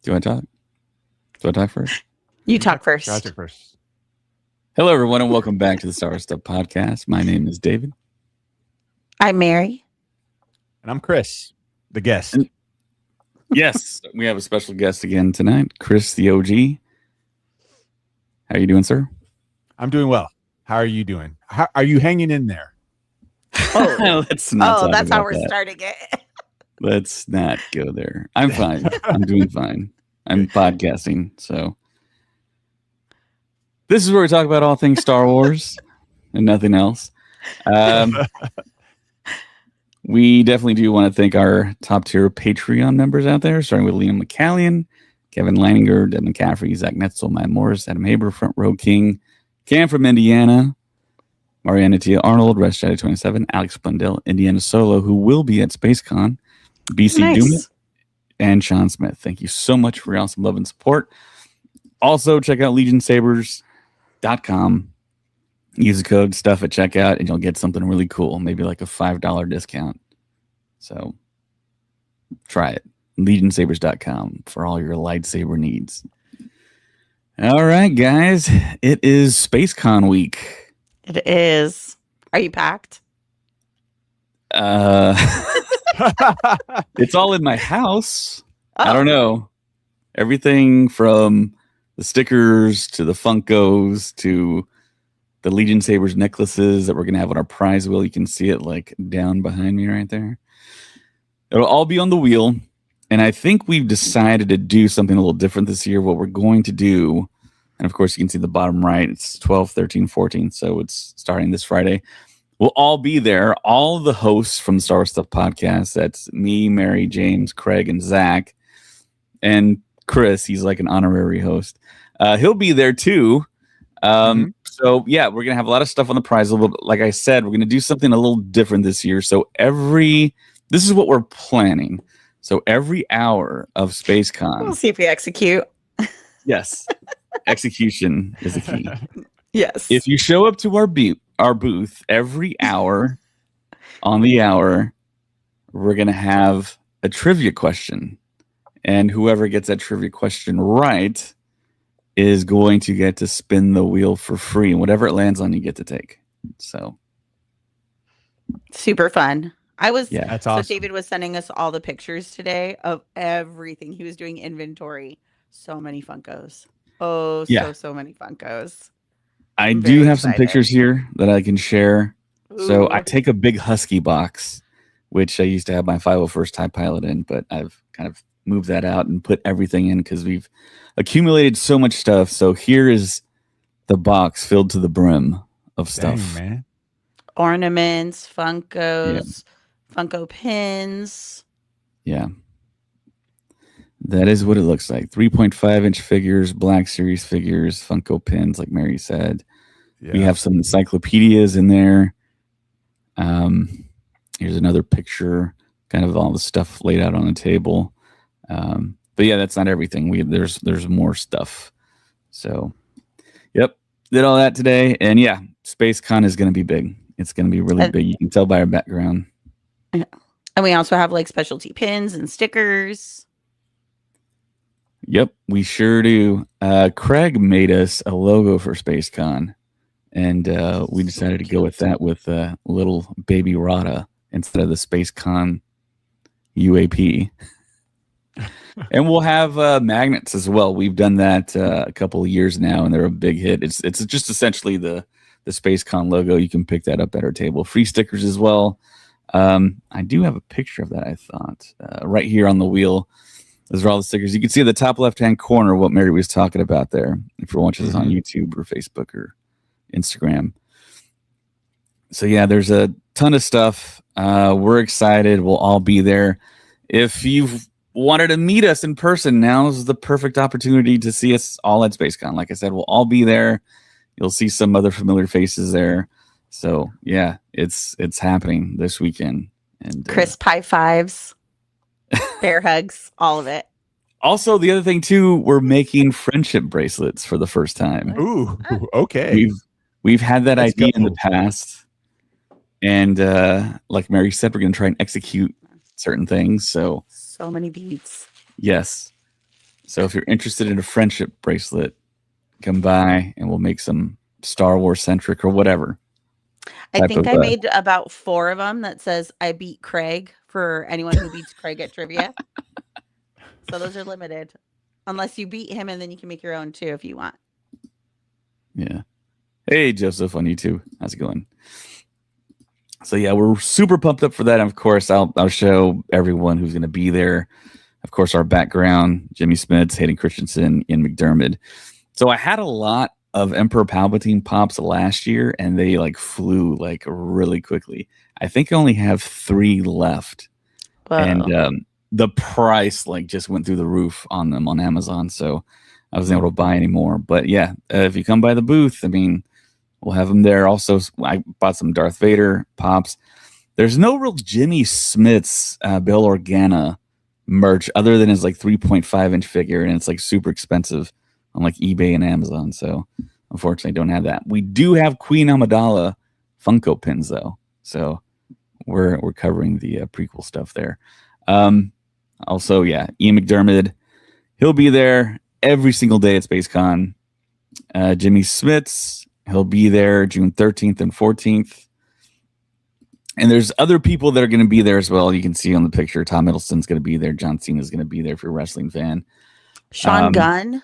Do I talk? Do I talk first? You talk I'll first. take first. Hello, everyone, and welcome back to the Star Wars Stuff Podcast. My name is David. I'm Mary. And I'm Chris, the guest. And- Yes, we have a special guest again tonight, Chris, the OG. How are you doing, sir? I'm doing well. How are you doing? How are you hanging in there? Oh, Let's not talk that's how about we're that. starting it. Let's not go there. I'm fine. I'm doing fine. I'm podcasting, so this is where we talk about all things Star Wars and nothing else. We definitely do want to thank our top tier Patreon members out there, starting with Liam McCallion, Kevin Leininger, Deb McCaffrey, Zach Netzel, Matt Morris, Adam Haber, Front Row King, Cam from Indiana, Mariana Tia Arnold, Rest Shadow 27, Alex Blundell, Indiana Solo, who will be at SpaceCon, BC Nice. Doomit, and Sean Smith. Thank you so much for your awesome love and support. Also, check out LegionSabers.com. Use the code STUFF at checkout, and you'll get something really cool, maybe like a $5 discount. So try it. LegionSabers.com for all your lightsaber needs. All right, guys. It is SpaceCon week. It is. Are you packed? It's all in my house. Oh, I don't know. Everything from the stickers to the Funkos to the Legion Sabers necklaces that we're going to have on our prize wheel. You can see it like down behind me right there. It'll all be on the wheel. And I think we've decided to do something a little different this year. What we're going to do, and of course you can see the bottom right, it's 12, 13, 14. So it's starting this Friday. We'll all be there. All the hosts from the Star Wars Stuff Podcast. That's me, Mary, James, Craig, and Zach. And Chris, he's like an honorary host. He'll be there too. So yeah, we're gonna have a lot of stuff on the prize. Like I said, we're gonna do something a little different this year. So this is what we're planning. So every hour of SpaceCon, we'll see if we execute. yes, execution is the key. Yes. If you show up to our booth every hour on the hour, we're gonna have a trivia question, and whoever gets that trivia question right is going to get to spin the wheel for free, and whatever it lands on, you get to take. So Super fun. Yeah. That's So awesome. David was sending us all the pictures today of everything. He was doing inventory. So many Funkos. Oh, Yeah. so many Funkos. I I'm do very have some excited. pictures here that I can share. So Ooh. I take a big Husky box, which I used to have my 501st TIE Pilot in, but I've kind of moved that out and put everything in because we've accumulated so much stuff. So here is the box filled to the brim of stuff. Dang, man. Ornaments, Funkos, Funko pins. Yeah. That is what it looks like. 3.5-inch figures, Black Series figures, Funko pins, like Mary said. Yeah. We have some encyclopedias in there. Here's another picture, kind of all the stuff laid out on a table. But yeah, that's not everything. There's more stuff. So, yep, did all that today, and yeah, SpaceCon is going to be big. It's going to be really big. You can tell by our background. And we also have like specialty pins and stickers. Yep, we sure do. Craig made us a logo for SpaceCon, and we decided to go with that with little baby Rada instead of the SpaceCon UAP. And we'll have magnets as well. We've done that a couple of years now, and they're a big hit. It's just essentially the SpaceCon logo. You can pick that up at our table. Free stickers as well. I do have a picture of that, I thought, right here on the wheel. Those are all the stickers. You can see at the top left-hand corner what Mary was talking about there, if you're watching this on YouTube or Facebook or Instagram. So, yeah, there's a ton of stuff. We're excited. We'll all be there. If you've wanted to meet us in person, now's the perfect opportunity to see us all at SpaceCon. Like I said, we'll all be there. You'll see some other familiar faces there. So, yeah, it's happening this weekend. And Crisp high fives, bear hugs, all of it. Also, the other thing too, we're making friendship bracelets for the first time. Ooh, okay. We've had that Let's idea in go. the past, and like Mary said, we're going to try and execute certain things. So many beads. yes, So if you're interested in a friendship bracelet, come by and we'll make some Star Wars centric or whatever. I type think of, I made about 4 of them that says I beat Craig for anyone who beats Craig at trivia. So those are limited. Unless you beat him, and then you can make your own too if you want. Yeah. Hey, Joseph on YouTube. How's it going? So yeah, we're super pumped up for that. And of course, I'll show everyone who's going to be there. Of course, our background: Jimmy Smits, Hayden Christensen, Ian McDermott. So I had a lot of Emperor Palpatine pops last year, and they like flew like really quickly. I think I only have 3 left, and the price like just went through the roof on them on Amazon. So I wasn't able to buy any more. But yeah, if you come by the booth, I mean, we'll have them there. Also, I bought some Darth Vader pops. There's no real Jimmy Smits Bail Organa merch other than his like 3.5-inch figure, and it's like super expensive on like eBay and Amazon. So unfortunately, don't have that. We do have Queen Amidala Funko pins though, so we're covering the prequel stuff there. Also, yeah, Ian McDermott, he'll be there every single day at SpaceCon. Jimmy Smits, he'll be there June 13th and 14th. And there's other people that are going to be there as well. You can see on the picture, Tom Hiddleston's going to be there. John Cena's going to be there if you're a wrestling fan. Sean Gunn?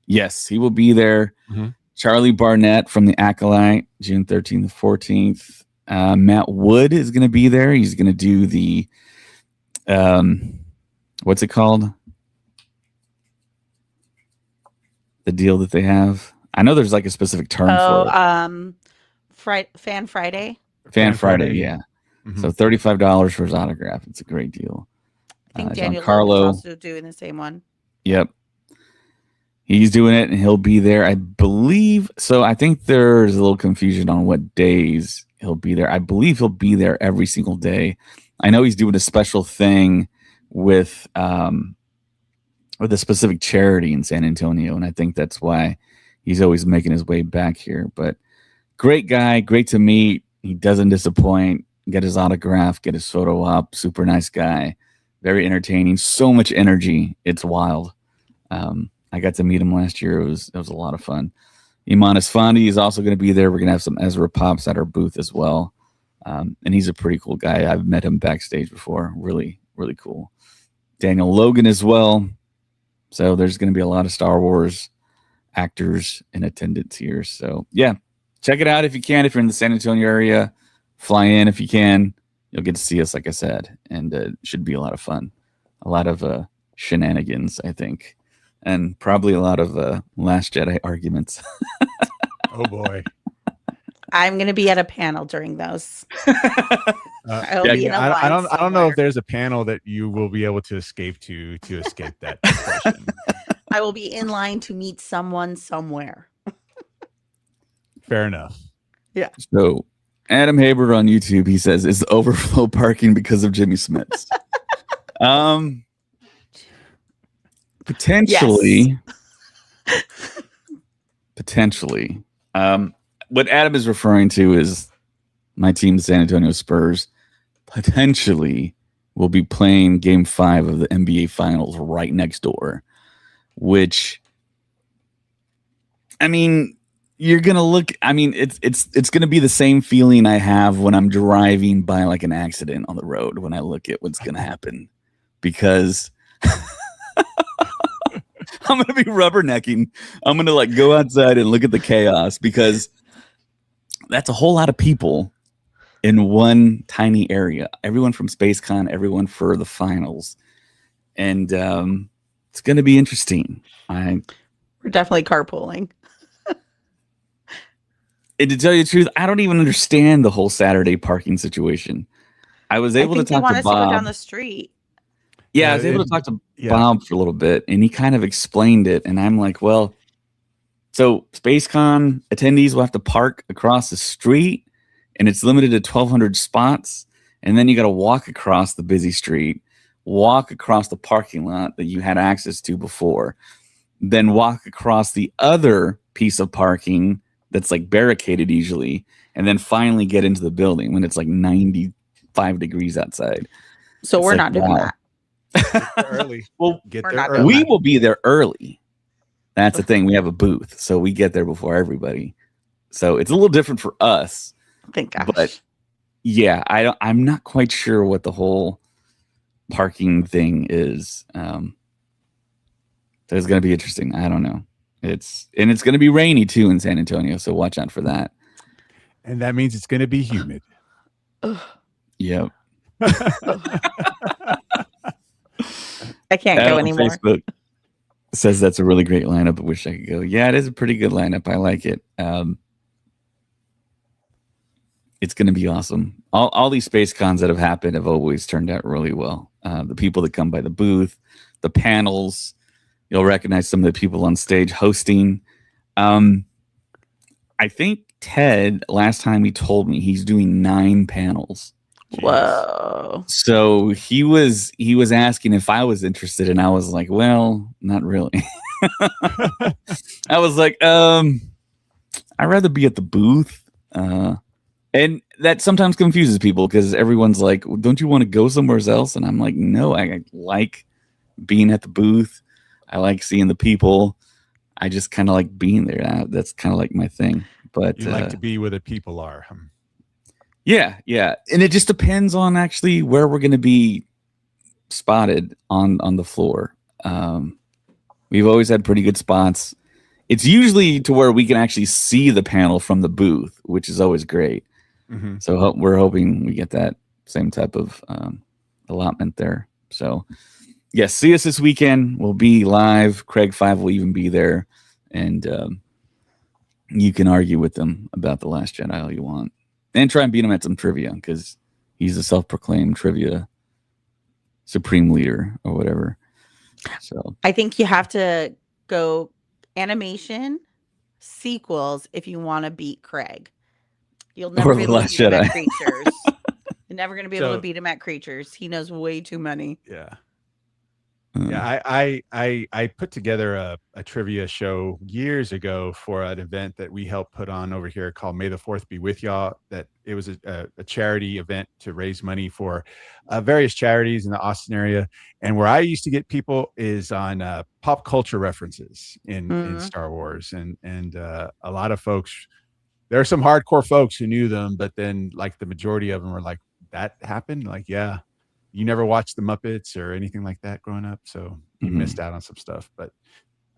Yes, he will be there. Mm-hmm. Charlie Barnett from The Acolyte, June 13th and 14th. Matt Wood is going to be there. He's going to do the, what's it called? The deal that they have. I know there's like a specific term for it. Fan Friday. Fan Friday, yeah. Mm-hmm. So $35 for his autograph. It's a great deal. I think Daniel Giancarlo is also doing the same one. Yep. He's doing it, and he'll be there, I believe. So I think there's a little confusion on what days he'll be there. I believe he'll be there every single day. I know he's doing a special thing with a specific charity in San Antonio, and I think that's why he's always making his way back here. But great guy, great to meet. He doesn't disappoint. Get his autograph, get his photo up. Super nice guy. Very entertaining. So much energy. It's wild. I got to meet him last year. It was a lot of fun. Iman Esfandi is also going to be there. We're going to have some Ezra Pops at our booth as well. And he's a pretty cool guy. I've met him backstage before. Really, really cool. Daniel Logan as well. So there's going to be a lot of Star Wars actors in attendance here. So yeah, check it out if you can. If you're in the San Antonio area, fly in if you can. You'll get to see us, like I said, and it should be a lot of fun. A lot of shenanigans, I think, and probably a lot of Last Jedi arguments. Oh boy. I'm going to be at a panel during those. I don't know if there's a panel that you will be able to escape to escape that question. I will be in line to meet someone somewhere. Fair enough. Yeah. So Adam Haber on YouTube, he says, is overflow parking because of Jimmy Smits? Potentially. Yes. Potentially. What Adam is referring to is my team, the San Antonio Spurs, potentially will be playing Game 5 of the NBA Finals right next door, which, I mean, you're gonna look. I mean, it's gonna be the same feeling I have when I'm driving by like an accident on the road when I look at what's gonna happen, because I'm gonna be rubbernecking. I'm gonna like go outside and look at the chaos, because that's a whole lot of people in one tiny area. Everyone from SpaceCon, everyone for the finals, and it's gonna be interesting. We're definitely carpooling. And to tell you the truth, I don't even understand the whole Saturday parking situation. I was able to talk to Bob. To go down the street. Yeah, I was able to talk to Bob for a little bit, and he kind of explained it. And I'm like, well, so SpaceCon attendees will have to park across the street, and it's limited to 1,200 spots. And then you got to walk across the busy street, walk across the parking lot that you had access to before, then walk across the other piece of parking that's like barricaded usually, and then finally get into the building when it's like 95 degrees outside. So we're not doing that. early. Well, Get We're there not early. doing we will be there early. That's the thing. We have a booth, so we get there before everybody. So it's a little different for us. Thank gosh. But yeah, I'm not quite sure what the whole parking thing is. So it's going to be interesting. I don't know. It's going to be rainy too in San Antonio, so watch out for that. And that means it's going to be humid. Ugh. Yep. I can't go On anymore. Facebook says that's a really great lineup. I wish I could go. Yeah, it is a pretty good lineup. I like it. It's going to be awesome. All these space cons that have happened have always turned out really well. The people that come by the booth, the panels, you'll recognize some of the people on stage hosting. I think Ted, last time he told me he's doing 9 panels. Whoa. So he was asking if I was interested, and I was like, well, not really. I was like, I'd rather be at the booth. And that sometimes confuses people because everyone's like, don't you want to go somewhere else? And I'm like, no, I like being at the booth. I like seeing the people. I just kind of like being there. That's kind of like my thing. But you like to be where the people are. Yeah. And it just depends on actually where we're going to be spotted on the floor. We've always had pretty good spots. It's usually to where we can actually see the panel from the booth, which is always great. Mm-hmm. So we're hoping we get that same type of allotment there. So yes, see us this weekend. We'll be live. Craig 5 will even be there. And you can argue with them about The Last Jedi all you want. And try and beat him at some trivia because he's a self-proclaimed trivia supreme leader or whatever. So I think you have to go animation sequels if you want to beat Craig. You'll never Or be The able to Last beat him at Jedi. Creatures. You're never going to be able So- to beat him at Creatures. He knows way too many. Yeah. Yeah, I put together a trivia show years ago for an event that we helped put on over here called May the 4th Be With Y'all. That it was a charity event to raise money for various charities in the Austin area. And where I used to get people is on pop culture references in Star Wars. And a lot of folks, there are some hardcore folks who knew them, but then like the majority of them were like, that happened? Like, yeah. You never watched the Muppets or anything like that growing up, so you missed out on some stuff. But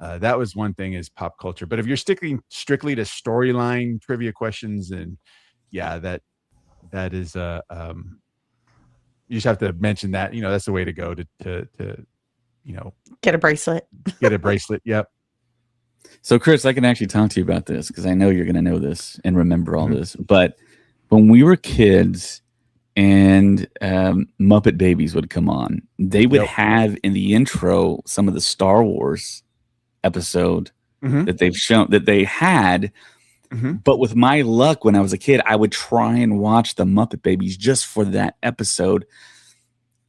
that was one thing is pop culture. But if you're sticking strictly to storyline trivia questions, and yeah, that is you just have to mention that. You know, that's the way to go to Get a bracelet. get a bracelet. Yep. So Chris, I can actually talk to you about this because I know you're going to know this and remember all this. But when we were kids, and Muppet Babies would come on, they would have in the intro some of the Star Wars episode that they've shown that they had. But with my luck, when I was a kid, I would try and watch the Muppet Babies just for that episode.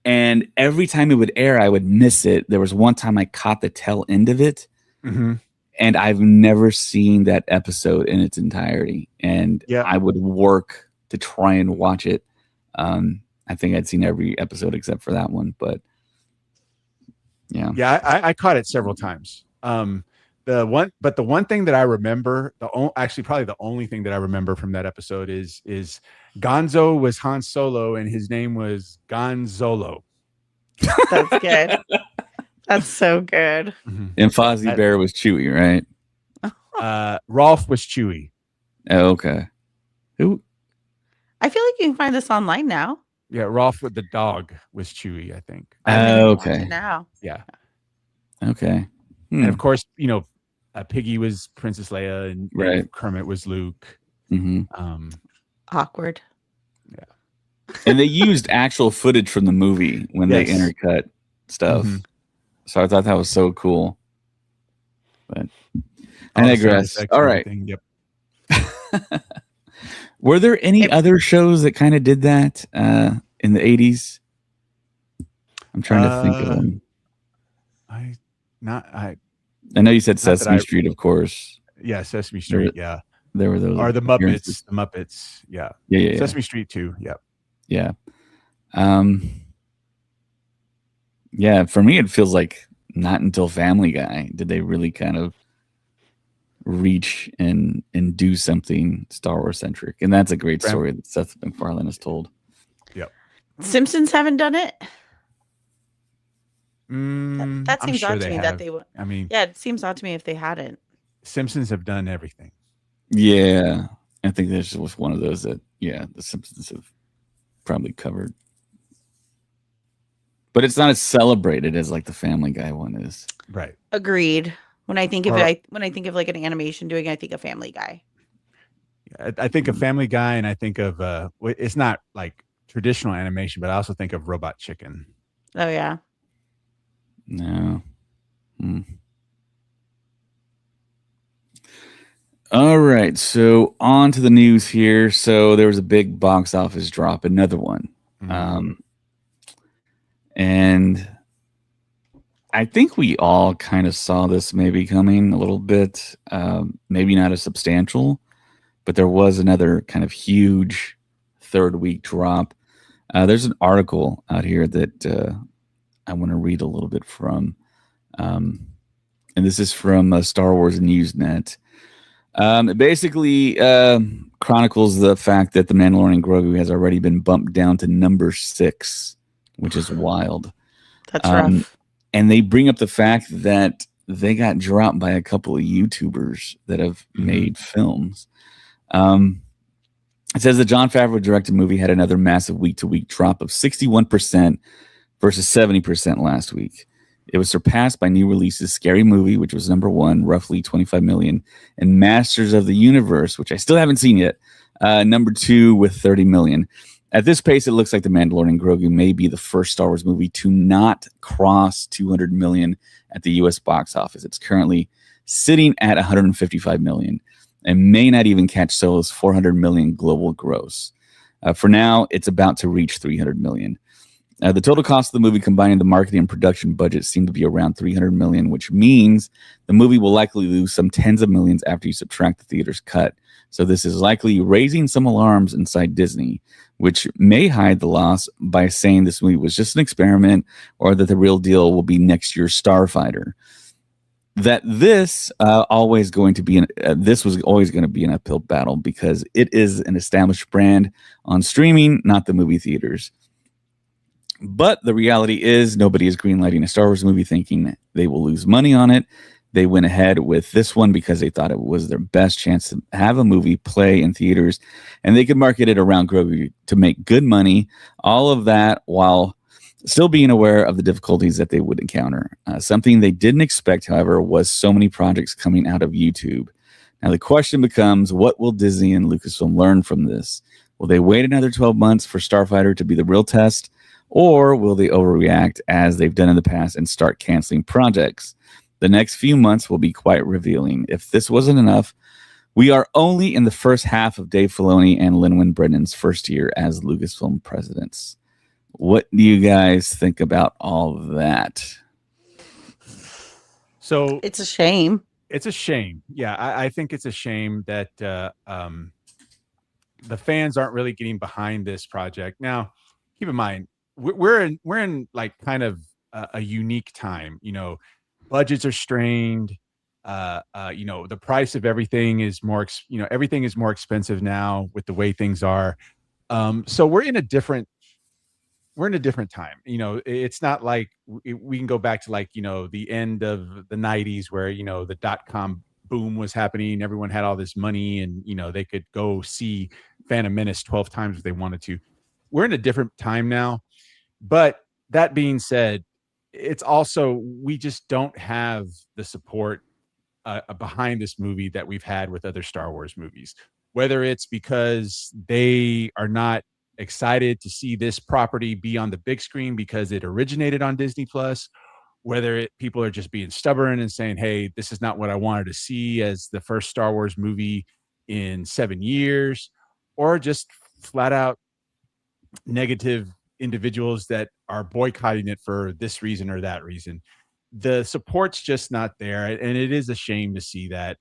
And every time it would air, I would miss it. There was one time I caught the tail end of it. And I've never seen that episode in its entirety. And I would work to try and watch it. I think I'd seen every episode except for that one, but yeah, I caught it several times. The one thing that I remember, actually probably the only thing that I remember from that episode is Gonzo was Han Solo and his name was Gonzolo. That's good. That's so good. And Fozzie Bear was Chewie, right? Rolf was Chewie. Oh, okay. Who? I feel like you can find this online now. Yeah, Rolf with the dog was Chewie, I think. Okay. Now. Yeah. Okay. And of course, you know, Piggy was Princess Leia and Kermit was Luke. Awkward. Yeah. And they used actual footage from the movie when they intercut stuff. So I thought that was so cool. But I digress. All right. Yep. Were there any other shows that kind of did that in the 80s? I'm trying to think of them. I know you said Sesame Street, of course. Yeah, Sesame Street. Yeah, there were those. Or the Muppets. The Muppets. Yeah. Yeah. Sesame Street too. Yeah. Yeah. Yeah, for me, it feels like not until Family Guy did they really kind of reach and do something Star Wars centric, and that's a great story that Seth MacFarlane has told. Yep. Simpsons haven't done it. That I'm seems sure odd to they me have. that they would. I mean, Yeah, it seems odd to me if they hadn't. Simpsons have done everything. Yeah, I think this was one of those that the Simpsons have probably covered, but it's not as celebrated as like the Family Guy one is. Right. Agreed. When I think of like an animation doing, I think of Family Guy. I think of Family Guy, and I think of it's not like traditional animation, but I also think of Robot Chicken. Oh yeah. No. All right, so on to the news here. So there was a big box office drop, another one. And I think we all kind of saw this maybe coming a little bit, maybe not as substantial, but there was another kind of huge third week drop. There's an article out here that I want to read a little bit from. And this is from Star Wars Newsnet. It basically chronicles the fact that The Mandalorian Grogu has already been bumped down to number 6, which is wild. That's rough. And they bring up the fact that they got dropped by a couple of YouTubers that have made films. It says the Jon Favreau directed movie had another massive week-to-week drop of 61% versus 70% last week. It was surpassed by new releases Scary Movie, which was number 1, roughly 25 million, and Masters of the Universe, which I still haven't seen yet, number 2 with 30 million. At this pace, it looks like The Mandalorian Grogu may be the first Star Wars movie to not cross 200 million at the U.S. box office. It's currently sitting at 155 million and may not even catch Solo's 400 million global gross. For now, it's about to reach 300 million. The total cost of the movie, combining the marketing and production budget, seemed to be around 300 million, which means the movie will likely lose some tens of millions after you subtract the theater's cut. So this is likely raising some alarms inside Disney, which may hide the loss by saying this movie was just an experiment, or that the real deal will be next year's Starfighter. That this was always going to be an uphill battle because it is an established brand on streaming, not the movie theaters. But the reality is nobody is greenlighting a Star Wars movie thinking they will lose money on it. They went ahead with this one because they thought it was their best chance to have a movie play in theaters, and they could market it around Grogu to make good money. All of that while still being aware of the difficulties that they would encounter. Something they didn't expect, however, was so many projects coming out of YouTube. Now the question becomes, what will Disney and Lucasfilm learn from this? Will they wait another 12 months for Starfighter to be the real test? Or will they overreact as they've done in the past and start canceling projects? The next few months will be quite revealing. If this wasn't enough, we are only in the first half of Dave Filoni and Lin-Manuel Miranda's first year as Lucasfilm presidents. What do you guys think about all of that? So it's a shame. It's a shame. Yeah, I think it's a shame that the fans aren't really getting behind this project. Now, keep in mind, we're in like kind of a unique time. You know, budgets are strained. You know, the price of everything is more. Everything is more expensive now with the way things are. So we're in a different time. You know, it's not like we can go back to like, you know, the end of the 90s where, you know, the .com boom was happening. Everyone had all this money and, you know, they could go see Phantom Menace 12 times if they wanted to. We're in a different time now. But that being said, it's also, we just don't have the support behind this movie that we've had with other Star Wars movies, whether it's because they are not excited to see this property be on the big screen because it originated on Disney Plus, whether people are just being stubborn and saying, hey, this is not what I wanted to see as the first Star Wars movie in 7 years, or just flat out negative individuals that are boycotting it for this reason or that reason. The support's just not there, and it is a shame to see that.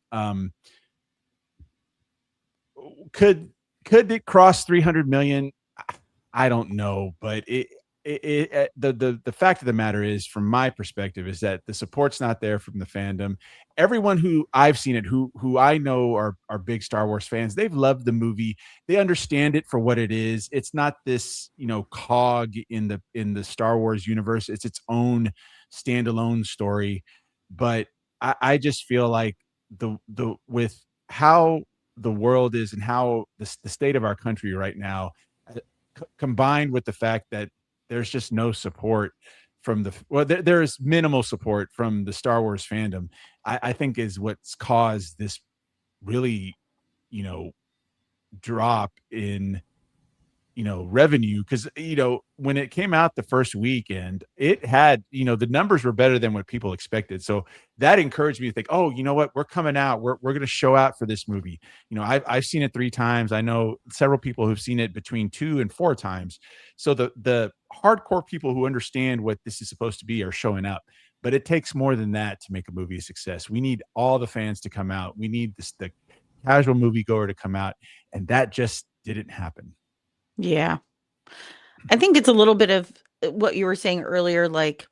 Could it cross 300 million? I don't know, but the fact of the matter is, from my perspective, is that the support's not there from the fandom. Everyone who I've seen it, who I know are big Star Wars fans, they've loved the movie. They understand it for what it is. It's not this, cog in the Star Wars universe. It's its own standalone story. But I just feel like the with how the world is and how the state of our country right now, combined with the fact that there's just no support from there is minimal support from the Star Wars fandom, I think is what's caused this really, drop in, revenue. Because, when it came out the first weekend, it had, the numbers were better than what people expected. So that encouraged me to think, oh, you know what, we're coming out, we're going to show out for this movie. I've seen it 3 times. I know several people who've seen it between 2 and 4 times. So the hardcore people who understand what this is supposed to be are showing up. But it takes more than that to make a movie a success. We need all the fans to come out. We need the casual moviegoer to come out, and that just didn't happen. Yeah. I think it's a little bit of what you were saying earlier, like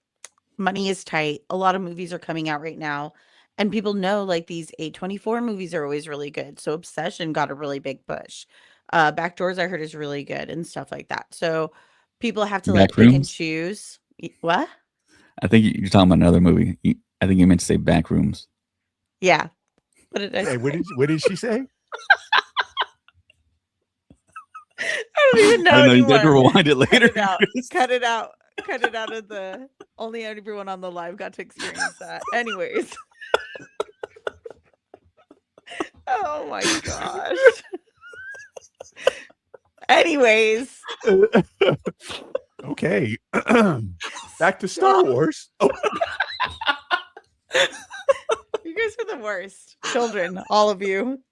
money is tight. A lot of movies are coming out right now, and people know like these A24 movies are always really good. So Obsession got a really big push. Backdoors I heard is really good and stuff like that. So people have to like pick and Backrooms? choose. What? I think you're talking about another movie. I think you meant to say Backrooms. Yeah. What did I Hey, say? what did she say? I don't even know I don't know. You anymore. have to rewind it later. Cut it out. Chris. Cut it out. Cut it out of the only everyone on the live got to experience that. Anyways. Oh my gosh. Anyways. Okay. Back to Star Wars. Oh. You guys are the worst. Children, all of you.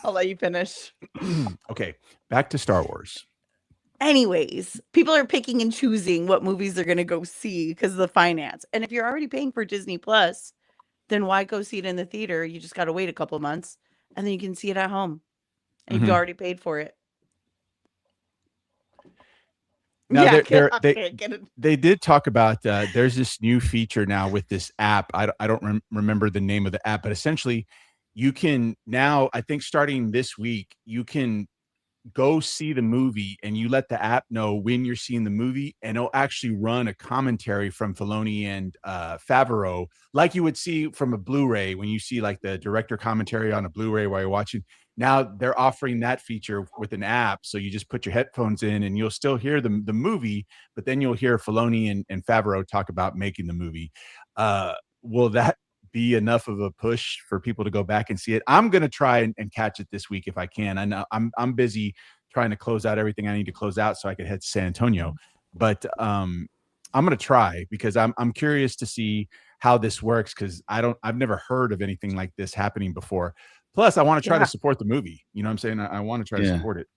I'll let you finish. Okay, back to Star Wars. Anyways, people are picking and choosing what movies they're going to go see because of the finance. And if you're already paying for Disney Plus, then why go see it in the theater? You just got to wait a couple months and then you can see it at home. And you've already paid for it. Now, Yeah, they did talk about there's this new feature now with this app. I don't remember the name of the app, but essentially you can now, I think starting this week, you can go see the movie and you let the app know when you're seeing the movie, and it'll actually run a commentary from Filoni and Favreau, like you would see from a Blu-ray when you see like the director commentary on a Blu-ray while you're watching. Now they're offering that feature with an app, so you just put your headphones in and you'll still hear the movie, but then you'll hear Filoni and Favreau talk about making the movie. Will that be enough of a push for people to go back and see it? I'm going to try and catch it this week if I can. I know I'm busy trying to close out everything I need to close out so I could head to San Antonio, but I'm going to try because I'm curious to see how this works, because I've never heard of anything like this happening before. Plus, I want to try to support the movie. You know what I'm saying? I want to try to support it.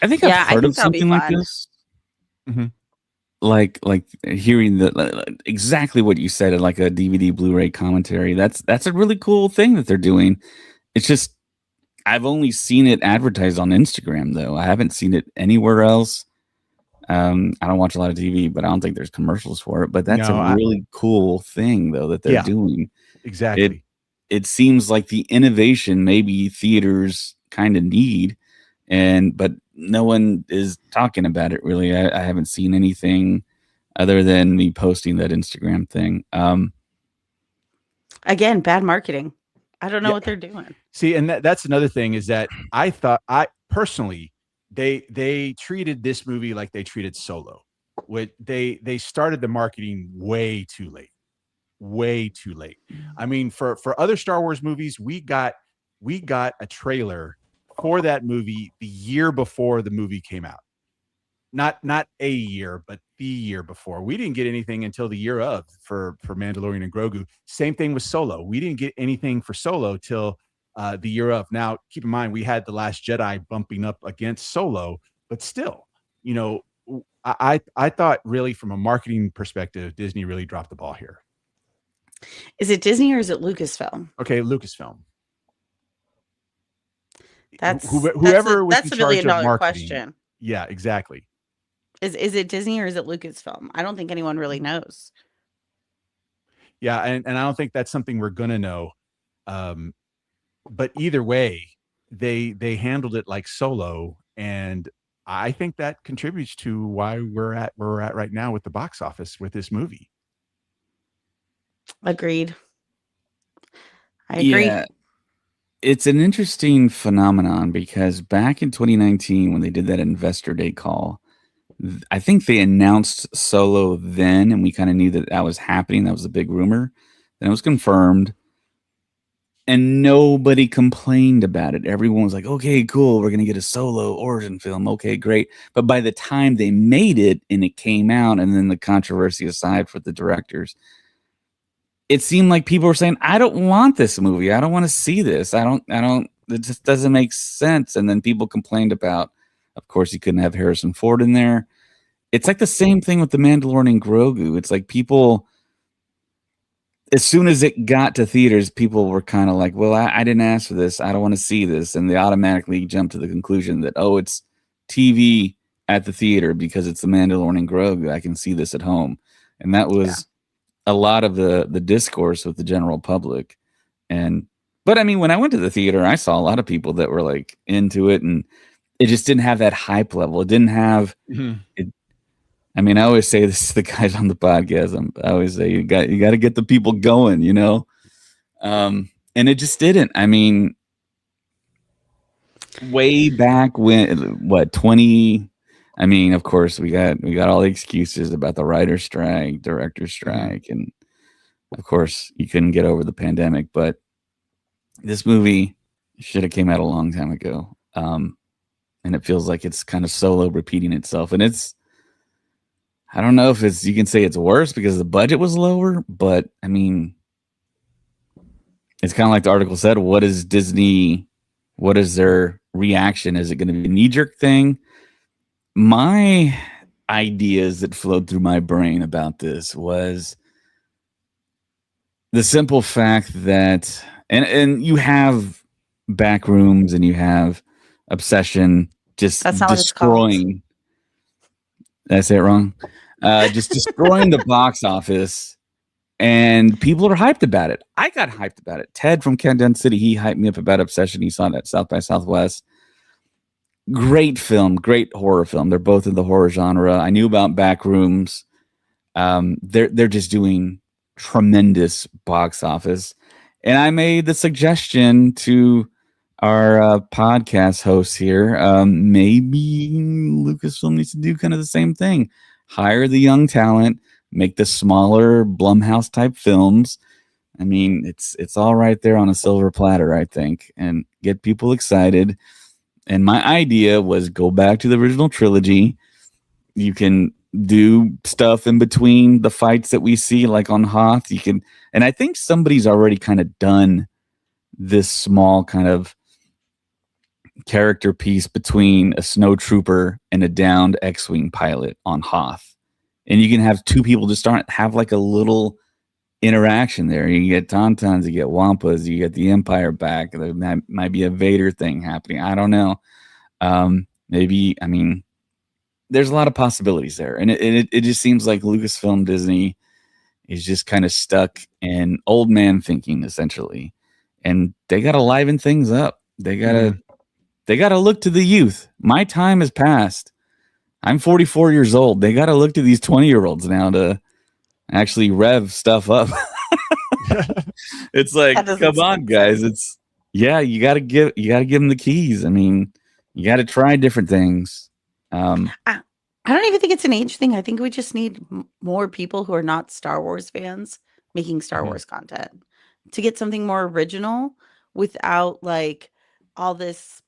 I think I've heard of something like this. Mm-hmm. Like hearing exactly what you said, like a DVD Blu-ray commentary. That's a really cool thing that they're doing. It's just I've only seen it advertised on Instagram, though. I haven't seen it anywhere else. I don't watch a lot of TV, but I don't think there's commercials for it. But that's a really cool thing, though, that they're doing. Exactly. It seems like the innovation maybe theaters kind of need, but no one is talking about it really. I haven't seen anything other than me posting that Instagram thing. Again, bad marketing. I don't know what they're doing. See, and that's another thing is that I personally, they treated this movie like they treated Solo. They started the marketing way too late. I mean, for other Star Wars movies, we got a trailer for that movie the year before the movie came out. Not a year, but the year before. We didn't get anything until the year of for Mandalorian and Grogu. Same thing with Solo. We didn't get anything for Solo till the year of. Now, keep in mind, we had The Last Jedi bumping up against Solo, but still, I thought really from a marketing perspective, Disney really dropped the ball here. Is it Disney or is it Lucasfilm? Okay, Lucasfilm. That's whoever was that's in a $1 charge million of marketing. question. Yeah, exactly. Is it Disney or is it Lucasfilm? I don't think anyone really knows. Yeah, and I don't think that's something we're gonna know. Um, but either way, they handled it like Solo, and I think that contributes to why we're at where we're at right now with the box office with this movie. Agreed. I agree. Yeah, it's an interesting phenomenon because back in 2019, when they did that Investor Day call, I think they announced Solo then, and we kind of knew that that was happening. That was a big rumor. Then it was confirmed, and nobody complained about it. Everyone was like, okay, cool, we're going to get a Solo origin film. Okay, great. But by the time they made it and it came out, and then the controversy aside for the directors, it seemed like people were saying, I don't want this movie. I don't want to see this. It just doesn't make sense. And then people complained about, of course, you couldn't have Harrison Ford in there. It's like the same thing with The Mandalorian and Grogu. It's like people, as soon as it got to theaters, people were kind of like, well, I didn't ask for this. I don't want to see this. And they automatically jumped to the conclusion that, oh, it's TV at the theater because it's The Mandalorian and Grogu. I can see this at home. And that was a lot of the discourse with the general public. But I mean, when I went to the theater, I saw a lot of people that were like into it, and it just didn't have that hype level. It didn't have it. I mean, I always say this to the guys on the podcast. I always say you got to get the people going, you know. And it just didn't. I mean, way back when, 20. I mean, of course, we got all the excuses about the writer's strike, director's strike, and of course, you couldn't get over the pandemic. But this movie should have came out a long time ago, and it feels like it's kind of Solo repeating itself. And I don't know if you can say it's worse because the budget was lower, but I mean, it's kind of like the article said. What is Disney? What is their reaction? Is it going to be a knee-jerk thing? My ideas that flowed through my brain about this was the simple fact that, and you have back rooms and you have obsession just That's not what it's called. destroying. Did I say it wrong? Just destroying the box office, and people are hyped about it. I got hyped about it. Ted from Kansas City, he hyped me up about Obsession. He saw it at South by Southwest. Great film, great horror film. They're both in the horror genre. I knew about Backrooms. They're just doing tremendous box office. And I made the suggestion to our podcast hosts here. Maybe Lucasfilm needs to do kind of the same thing. Hire the young talent, make the smaller Blumhouse type films. I mean, it's all right there on a silver platter, I think, and get people excited. And my idea was go back to the original trilogy. You can do stuff in between the fights that we see, like on Hoth. You can, and I think somebody's already kind of done this small kind of character piece between a snowtrooper and a downed X-wing pilot on Hoth, and you can have two people just have like a little interaction there. You get Tauntauns, you get Wampas, you get the Empire back. There might be a Vader thing happening. I don't know. Maybe, I mean, there's a lot of possibilities there. And it just seems like Lucasfilm Disney is just kind of stuck in old man thinking, essentially. And they got to liven things up. They got to look to the youth. My time has passed. I'm 44 years old. They got to look to these 20-year-olds now to actually rev stuff up. It's like, come on, guys. You got to give them the keys. I mean, you got to try different things. I don't even think it's an age thing. I think we just need more people who are not Star Wars fans making Star Wars content to get something more original without like all this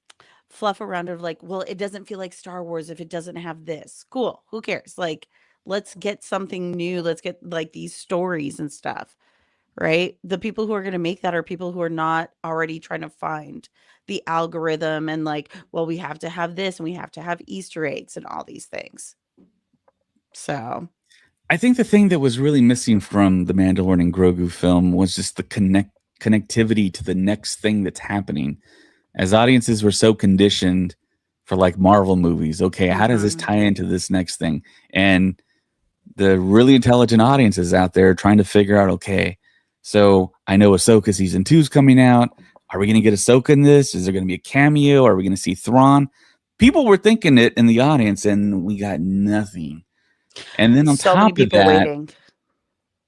fluff around of like, well, it doesn't feel like Star Wars if it doesn't have this. Cool. Who cares? Like, let's get something new. Let's get like these stories and stuff, right? The people who are going to make that are people who are not already trying to find the algorithm and like, well, we have to have this and we have to have Easter eggs and all these things. So I think the thing that was really missing from the Mandalorian and Grogu film was just the connectivity to the next thing that's happening. As audiences were so conditioned for like Marvel movies. Okay, how does this tie into this next thing? And the really intelligent audiences out there trying to figure out, okay, so I know Ahsoka season 2 is coming out. Are we going to get Ahsoka in this? Is there going to be a cameo? Are we going to see Thrawn? People were thinking it in the audience, and we got nothing. And then on So many top of people that, waiting.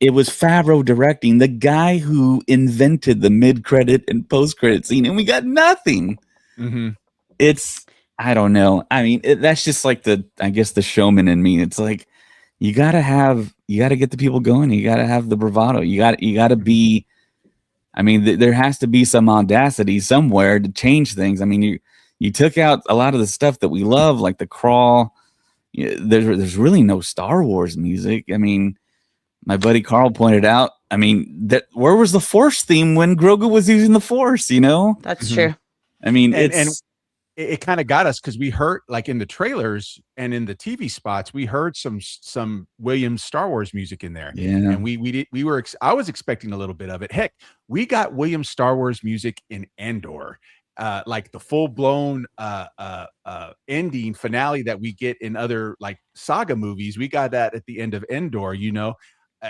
it was Favreau directing, the guy who invented the mid-credit and post-credit scene, and we got nothing. Mm-hmm. It's, I don't know. I mean, that's just like I guess the showman in me. It's like, you gotta get the people going. You gotta have the bravado. You gotta be, I mean, there has to be some audacity somewhere to change things. I mean, you took out a lot of the stuff that we love, like the crawl. There's really no Star Wars music. I mean, my buddy Carl pointed out, I mean, where was the Force theme when Grogu was using the Force, you know? That's true. I mean, and it kind of got us because we heard, like, in the trailers and in the TV spots, we heard some Williams Star Wars music in there. Yeah. And I was expecting a little bit of it. Heck, we got Williams Star Wars music in Andor. Like the full-blown ending finale that we get in other like saga movies. We got that at the end of Endor, you know.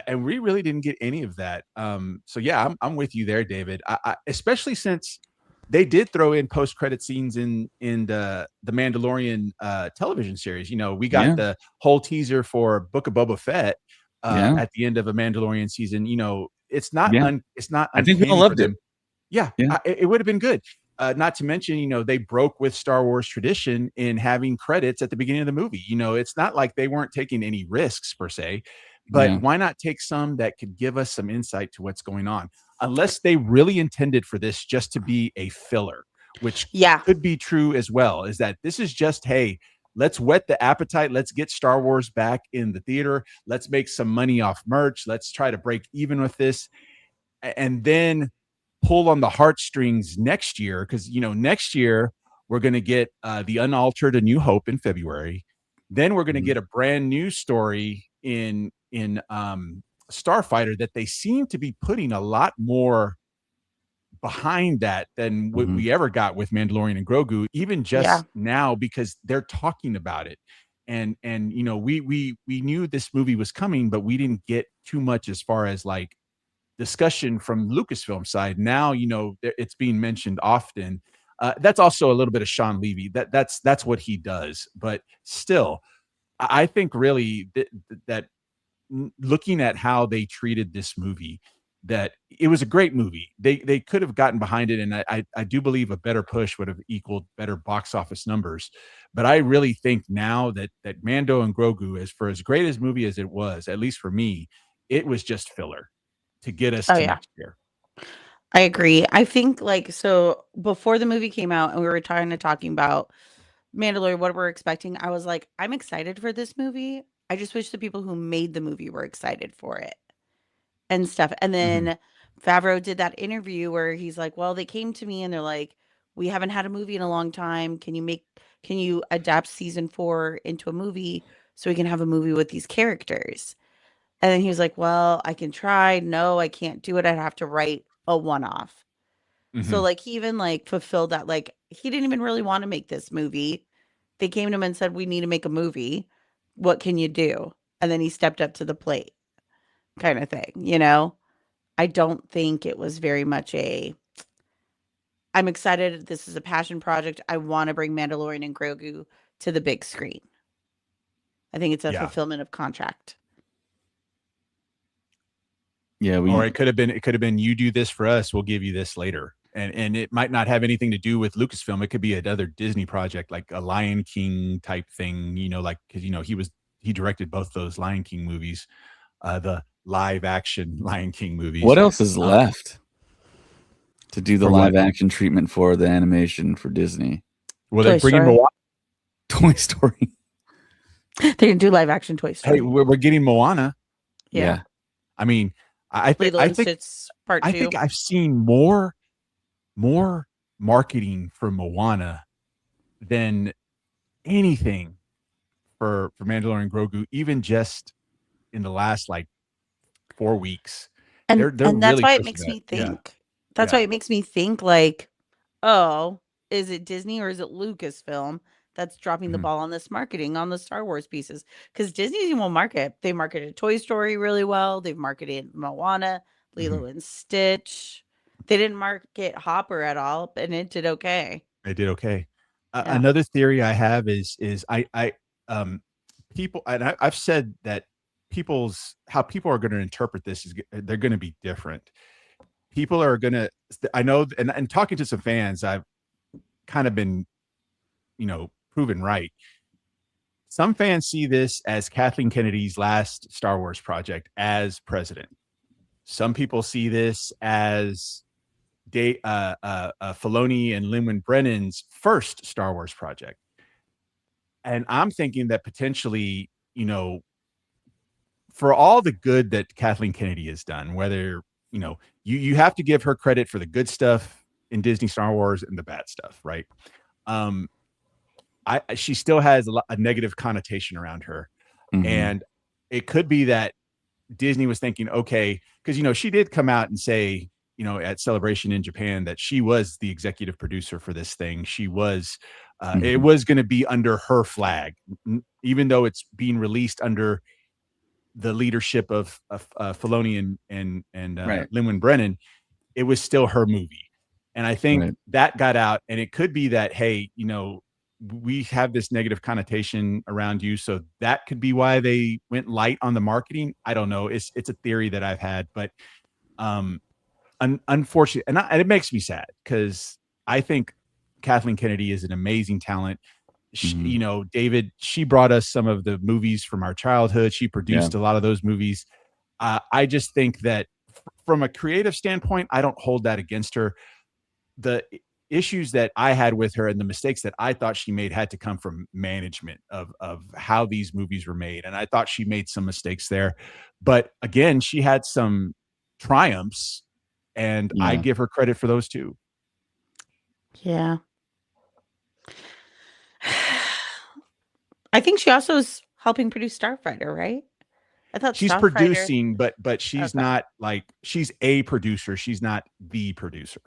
And we really didn't get any of that. So yeah, I'm with you there, David. I especially since they did throw in post-credit scenes in the Mandalorian television series. You know, we got the whole teaser for Book of Boba Fett at the end of a Mandalorian season. You know, it's not it's not. I think we all loved it. Yeah, it would have been good. Not to mention, you know, they broke with Star Wars tradition in having credits at the beginning of the movie. You know, it's not like they weren't taking any risks per se, but why not take some that could give us some insight to what's going on? Unless they really intended for this just to be a filler, which could be true as well, is that this is just, hey, let's whet the appetite. Let's get Star Wars back in the theater. Let's make some money off merch. Let's try to break even with this. And then pull on the heartstrings next year. Because, you know, next year we're going to get The Unaltered A New Hope in February. Then we're going to get a brand new story in Starfighter that they seem to be putting a lot more behind that than what we ever got with Mandalorian and Grogu, even just now, because they're talking about it. And you know, we knew this movie was coming, but we didn't get too much as far as like discussion from Lucasfilm side. Now, you know, it's being mentioned often. That's also a little bit of Sean Levy. That's what he does. But still, I think really that looking at how they treated this movie, that it was a great movie. They could have gotten behind it, and I do believe a better push would have equaled better box office numbers. But I really think now that Mando and Grogu, as great as movie as it was, at least for me, it was just filler to get us to next year. I agree. I think, like, so before the movie came out and we were talking about Mandalorian, what we're expecting, I was like, I'm excited for this movie. I just wish the people who made the movie were excited for it and stuff. And then Favreau did that interview where he's like, well, they came to me and they're like, we haven't had a movie in a long time. Can you adapt season 4 into a movie so we can have a movie with these characters? And then he was like, well, I can try. No, I can't do it. I'd have to write a one-off. So like he even like fulfilled that. Like he didn't even really want to make this movie. They came to him and said, we need to make a movie. What can you do? And then he stepped up to the plate kind of thing, you know? I don't think it was very much I'm excited. This is a passion project. I want to bring Mandalorian and Grogu to the big screen. I think it's a fulfillment of contract. Yeah, or it could have been you do this for us, we'll give you this later. And it might not have anything to do with Lucasfilm. It could be another Disney project, like a Lion King type thing, you know, like, because, you know, he directed both those Lion King movies, the live action Lion King movies. What else is left to do the live action treatment for the animation for Disney? Well, they're bringing Moana. Toy Story. They're gonna do live action Toy Story. Hey, we're getting Moana. Yeah. I mean, I think I've seen more marketing for Moana than anything for Mandalorian Grogu, even just in the last like 4 weeks. And they're that's really why it pushing makes that. me think. That's why it makes me think like, oh, is it Disney or is it Lucasfilm that's dropping the ball on this marketing on the Star Wars pieces, because Disney will market. They marketed Toy Story really well. They've marketed Moana, Lilo and Stitch. They didn't market Hopper at all, and it did okay. It did okay. Yeah. Another theory I have is people, and I've said that how people are going to interpret this is they're going to be different. People are going to, I know, and talking to some fans, I've kind of been, proven right. Some fans see this as Kathleen Kennedy's last Star Wars project as president. Some people see this as Filoni and Lin Brennan's first Star Wars project. And I'm thinking that potentially, for all the good that Kathleen Kennedy has done, whether, you have to give her credit for the good stuff in Disney Star Wars and the bad stuff, right? She still has a negative connotation around her. And it could be that Disney was thinking, okay, because, she did come out and say, at Celebration in Japan that she was the executive producer for this thing. She was, it was going to be under her flag, even though it's being released under the leadership of Filoni and Lin Brennan. It was still her movie. And I think that got out, and it could be that, hey, we have this negative connotation around you. So that could be why they went light on the marketing. I don't know. It's a theory that I've had, but, unfortunately, and it makes me sad because I think Kathleen Kennedy is an amazing talent. She, David, she brought us some of the movies from our childhood. She produced a lot of those movies. I just think that from a creative standpoint, I don't hold that against her. The issues that I had with her and the mistakes that I thought she made had to come from management of how these movies were made. And I thought she made some mistakes there. But again, she had some triumphs, and I give her credit for those too. Yeah. I think she also is helping produce Starfighter, right? I thought she's producing, but she's not like, she's a producer. She's not the producer.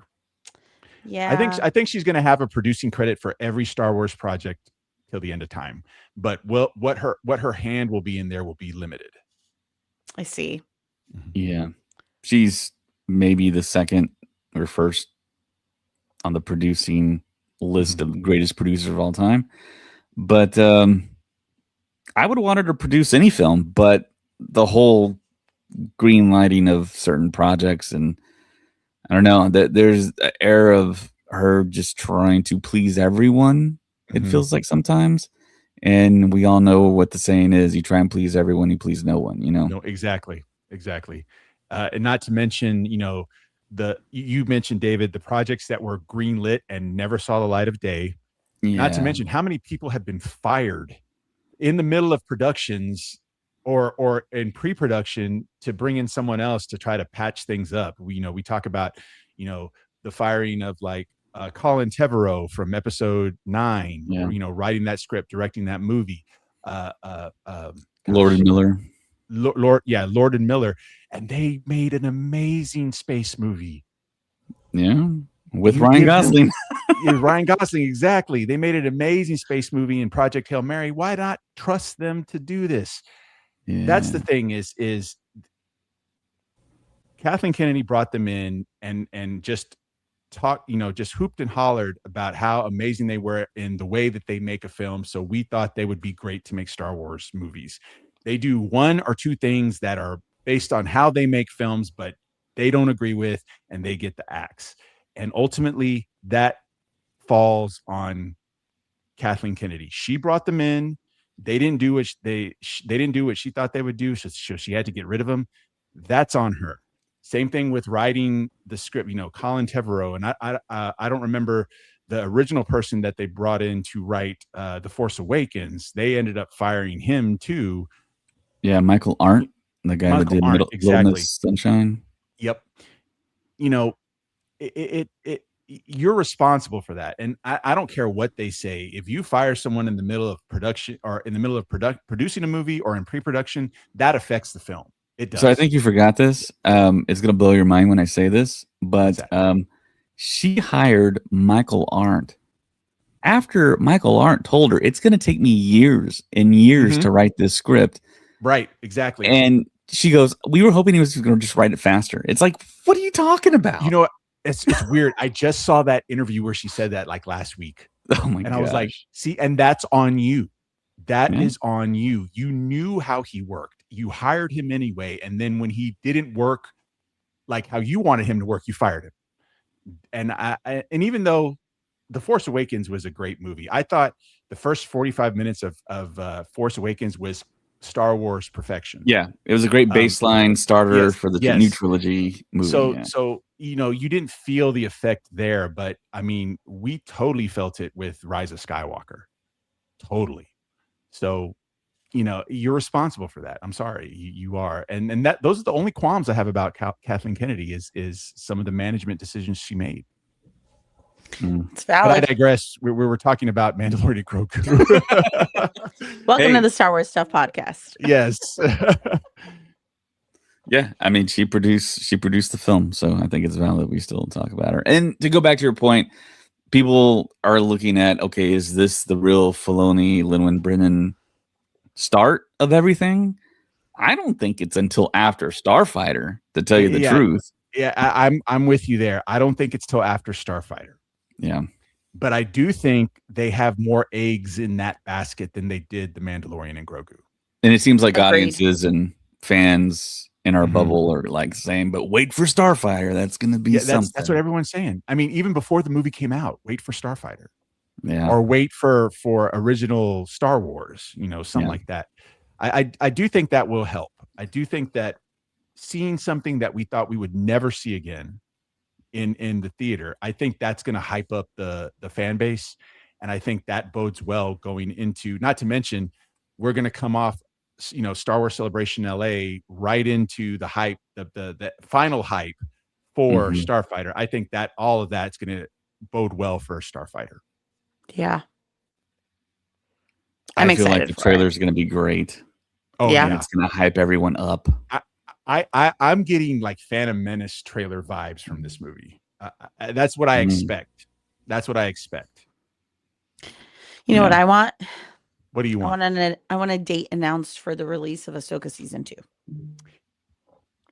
Yeah. I think she's going to have a producing credit for every Star Wars project till the end of time. But what her hand will be in there will be limited. I see. Yeah. She's maybe the second or first on the producing list of greatest producers of all time. But I would want her to produce any film, but the whole green lighting of certain projects, and I don't know, that there's an air of her just trying to please everyone. It feels like sometimes, and we all know what the saying is: you try and please everyone, you please no one. No, exactly. And not to mention, you mentioned, David, the projects that were greenlit and never saw the light of day. Not to mention how many people have been fired in the middle of productions or in pre-production to bring in someone else to try to patch things up. We talk about, the firing of like Colin Trevorrow from episode 9, writing that script, directing that movie. Lord and Miller. Lord and Miller. And they made an amazing space movie. Yeah. With Ryan Gosling. Ryan Gosling, exactly. They made an amazing space movie in Project Hail Mary. Why not trust them to do this? Yeah. That's the thing is Kathleen Kennedy brought them in and just talked, just hooped and hollered about how amazing they were in the way that they make a film. So we thought they would be great to make Star Wars movies. They do one or two things that are based on how they make films, but they don't agree with, and they get the axe. And ultimately that falls on Kathleen Kennedy. She brought them in. They didn't do what they didn't do what she thought they would do. So she had to get rid of them. That's on her. Same thing with writing the script, Colin Trevorrow. And I don't remember the original person that they brought in to write The Force Awakens. They ended up firing him too. Yeah. Michael Arndt, the guy that did Little Miss Sunshine. Yep. You're responsible for that. And I don't care what they say. If you fire someone in the middle of production or in the middle of producing a movie or in pre-production, that affects the film. It does. So I think you forgot this. It's going to blow your mind when I say this, but she hired Michael Arndt after Michael Arndt told her it's going to take me years and years to write this script. Right, exactly. And she goes, we were hoping he was going to just write it faster. It's like, what are you talking about? You know what? It's weird. I just saw that interview where she said that like last week. Oh my god! I was like, see, and that's on you. That is on you. You knew how he worked. You hired him anyway. And then when he didn't work like how you wanted him to work, you fired him. And and even though The Force Awakens was a great movie, I thought the first 45 minutes of Force Awakens was Star Wars perfection. Yeah, it was a great baseline starter for the new trilogy movie. So you know, you didn't feel the effect there, but I mean, we totally felt it with Rise of Skywalker. Totally. So, you know, you're responsible for that. I'm sorry, you are, and that those are the only qualms I have about Kathleen Kennedy is some of the management decisions she made. It's valid. But I digress. We were talking about Mandalorian Grogu. Welcome to the Star Wars Stuff podcast. Yes. Yeah, I mean, she produced the film, so I think it's valid we still talk about her. And to go back to your point, people are looking at, okay, is this the real Filoni, Lin Brennan start of everything? I don't think it's until after Starfighter, to tell you the truth. Yeah, I'm with you there. I don't think it's till after Starfighter. Yeah. But I do think they have more eggs in that basket than they did the Mandalorian and Grogu. And it seems like audiences and fans in our bubble are like saying, but wait for Starfighter. That's going to be something. That's what everyone's saying. I mean, even before the movie came out, wait for Starfighter. Yeah. Or wait for original Star Wars, you know, something like that. I do think that will help. I do think that seeing something that we thought we would never see again in the theater, I think that's going to hype up the fan base. And I think that bodes well going into, not to mention, we're going to come off, you know, Star Wars Celebration LA right into the hype, the final hype for Starfighter. I think that all of that's going to bode well for Starfighter. Yeah. I feel like the trailer is going to be great. Oh yeah. It's going to hype everyone up. I'm getting like Phantom Menace trailer vibes from this movie. That's what I expect. That's what I expect. You know what I want? What do you want? I want a date announced for the release of Ahsoka season 2.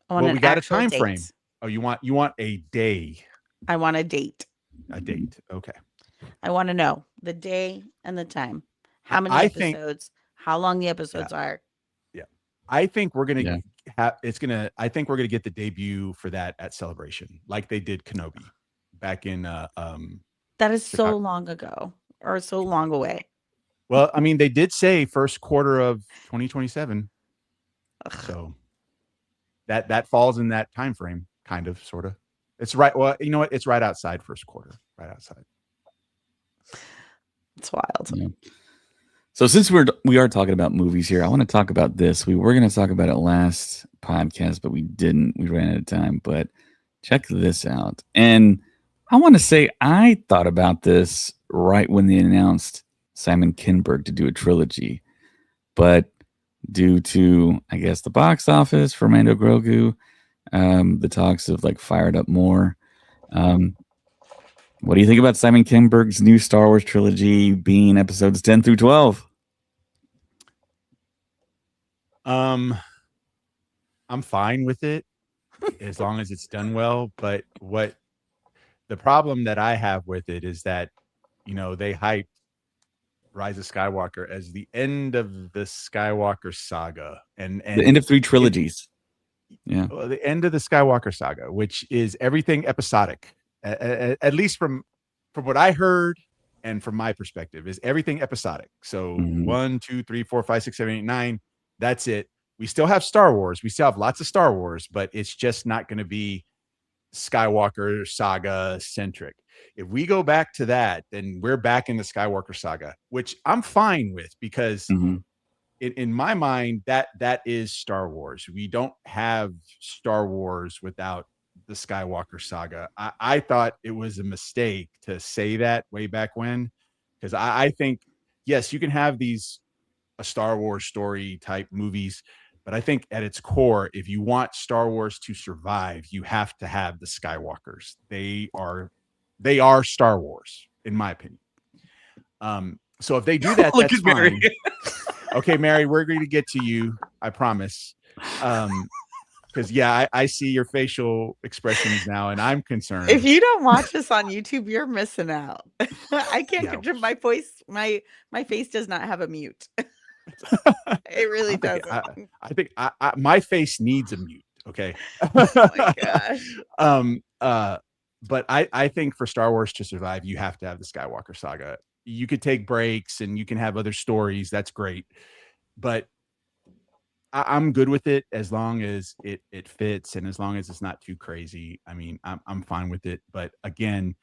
We got a time frame. Oh, you want a day? I want a date. A date. Okay. I want to know the day and the time. How many episodes? How long the episodes are? Yeah. I think we're gonna I think we're gonna get the debut for that at Celebration, like they did Kenobi back in that is Chicago. So long ago, or so long away. Well, I mean, they did say first quarter of 2027. So that falls in that time frame, kind of, sort of. It's right. Well, you know what? It's right outside first quarter. Right outside. It's wild. Yeah. So since we are talking about movies here, I want to talk about this. We were going to talk about it last podcast, but we didn't. We ran out of time. But check this out. And I want to say I thought about this right when they announced Simon Kinberg to do a trilogy. But due to, I guess, the box office for Mando Grogu, the talks have like fired up more. What do you think about Simon Kinberg's new Star Wars trilogy being episodes 10 through 12? I'm fine with it as long as it's done well. But what the problem that I have with it is that, you know, they hyped Rise of Skywalker as the end of the Skywalker saga and the end of 3 trilogies. The end of the Skywalker saga, which is everything episodic. At least from what I heard and from my perspective, is everything episodic. So 1, 2, 3, 4, 5, 6, 7, 8, 9. That's it. We still have Star Wars. We still have lots of Star Wars, but it's just not going to be Skywalker saga centric. If we go back to that, then we're back in the Skywalker saga, which I'm fine with because in my mind, that is Star Wars. We don't have Star Wars without the Skywalker saga. I thought it was a mistake to say that way back when, because I think, yes, you can have these a Star Wars story type movies, but I think at its core, if you want Star Wars to survive, you have to have the Skywalkers. They are Star Wars, in my opinion. So if they do that, Look that's at Mary. fine. Okay, Mary, we're going to get to you. I promise. Because I see your facial expressions now, and I'm concerned. If you don't watch us on YouTube, you're missing out. I can't control my voice. My face does not have a mute. It really doesn't. I think my face needs a mute. Okay. Oh my gosh. But I think for Star Wars to survive, you have to have the Skywalker saga. You could take breaks and you can have other stories. That's great. But I'm good with it as long as it fits and as long as it's not too crazy. I mean, I'm fine with it. But again,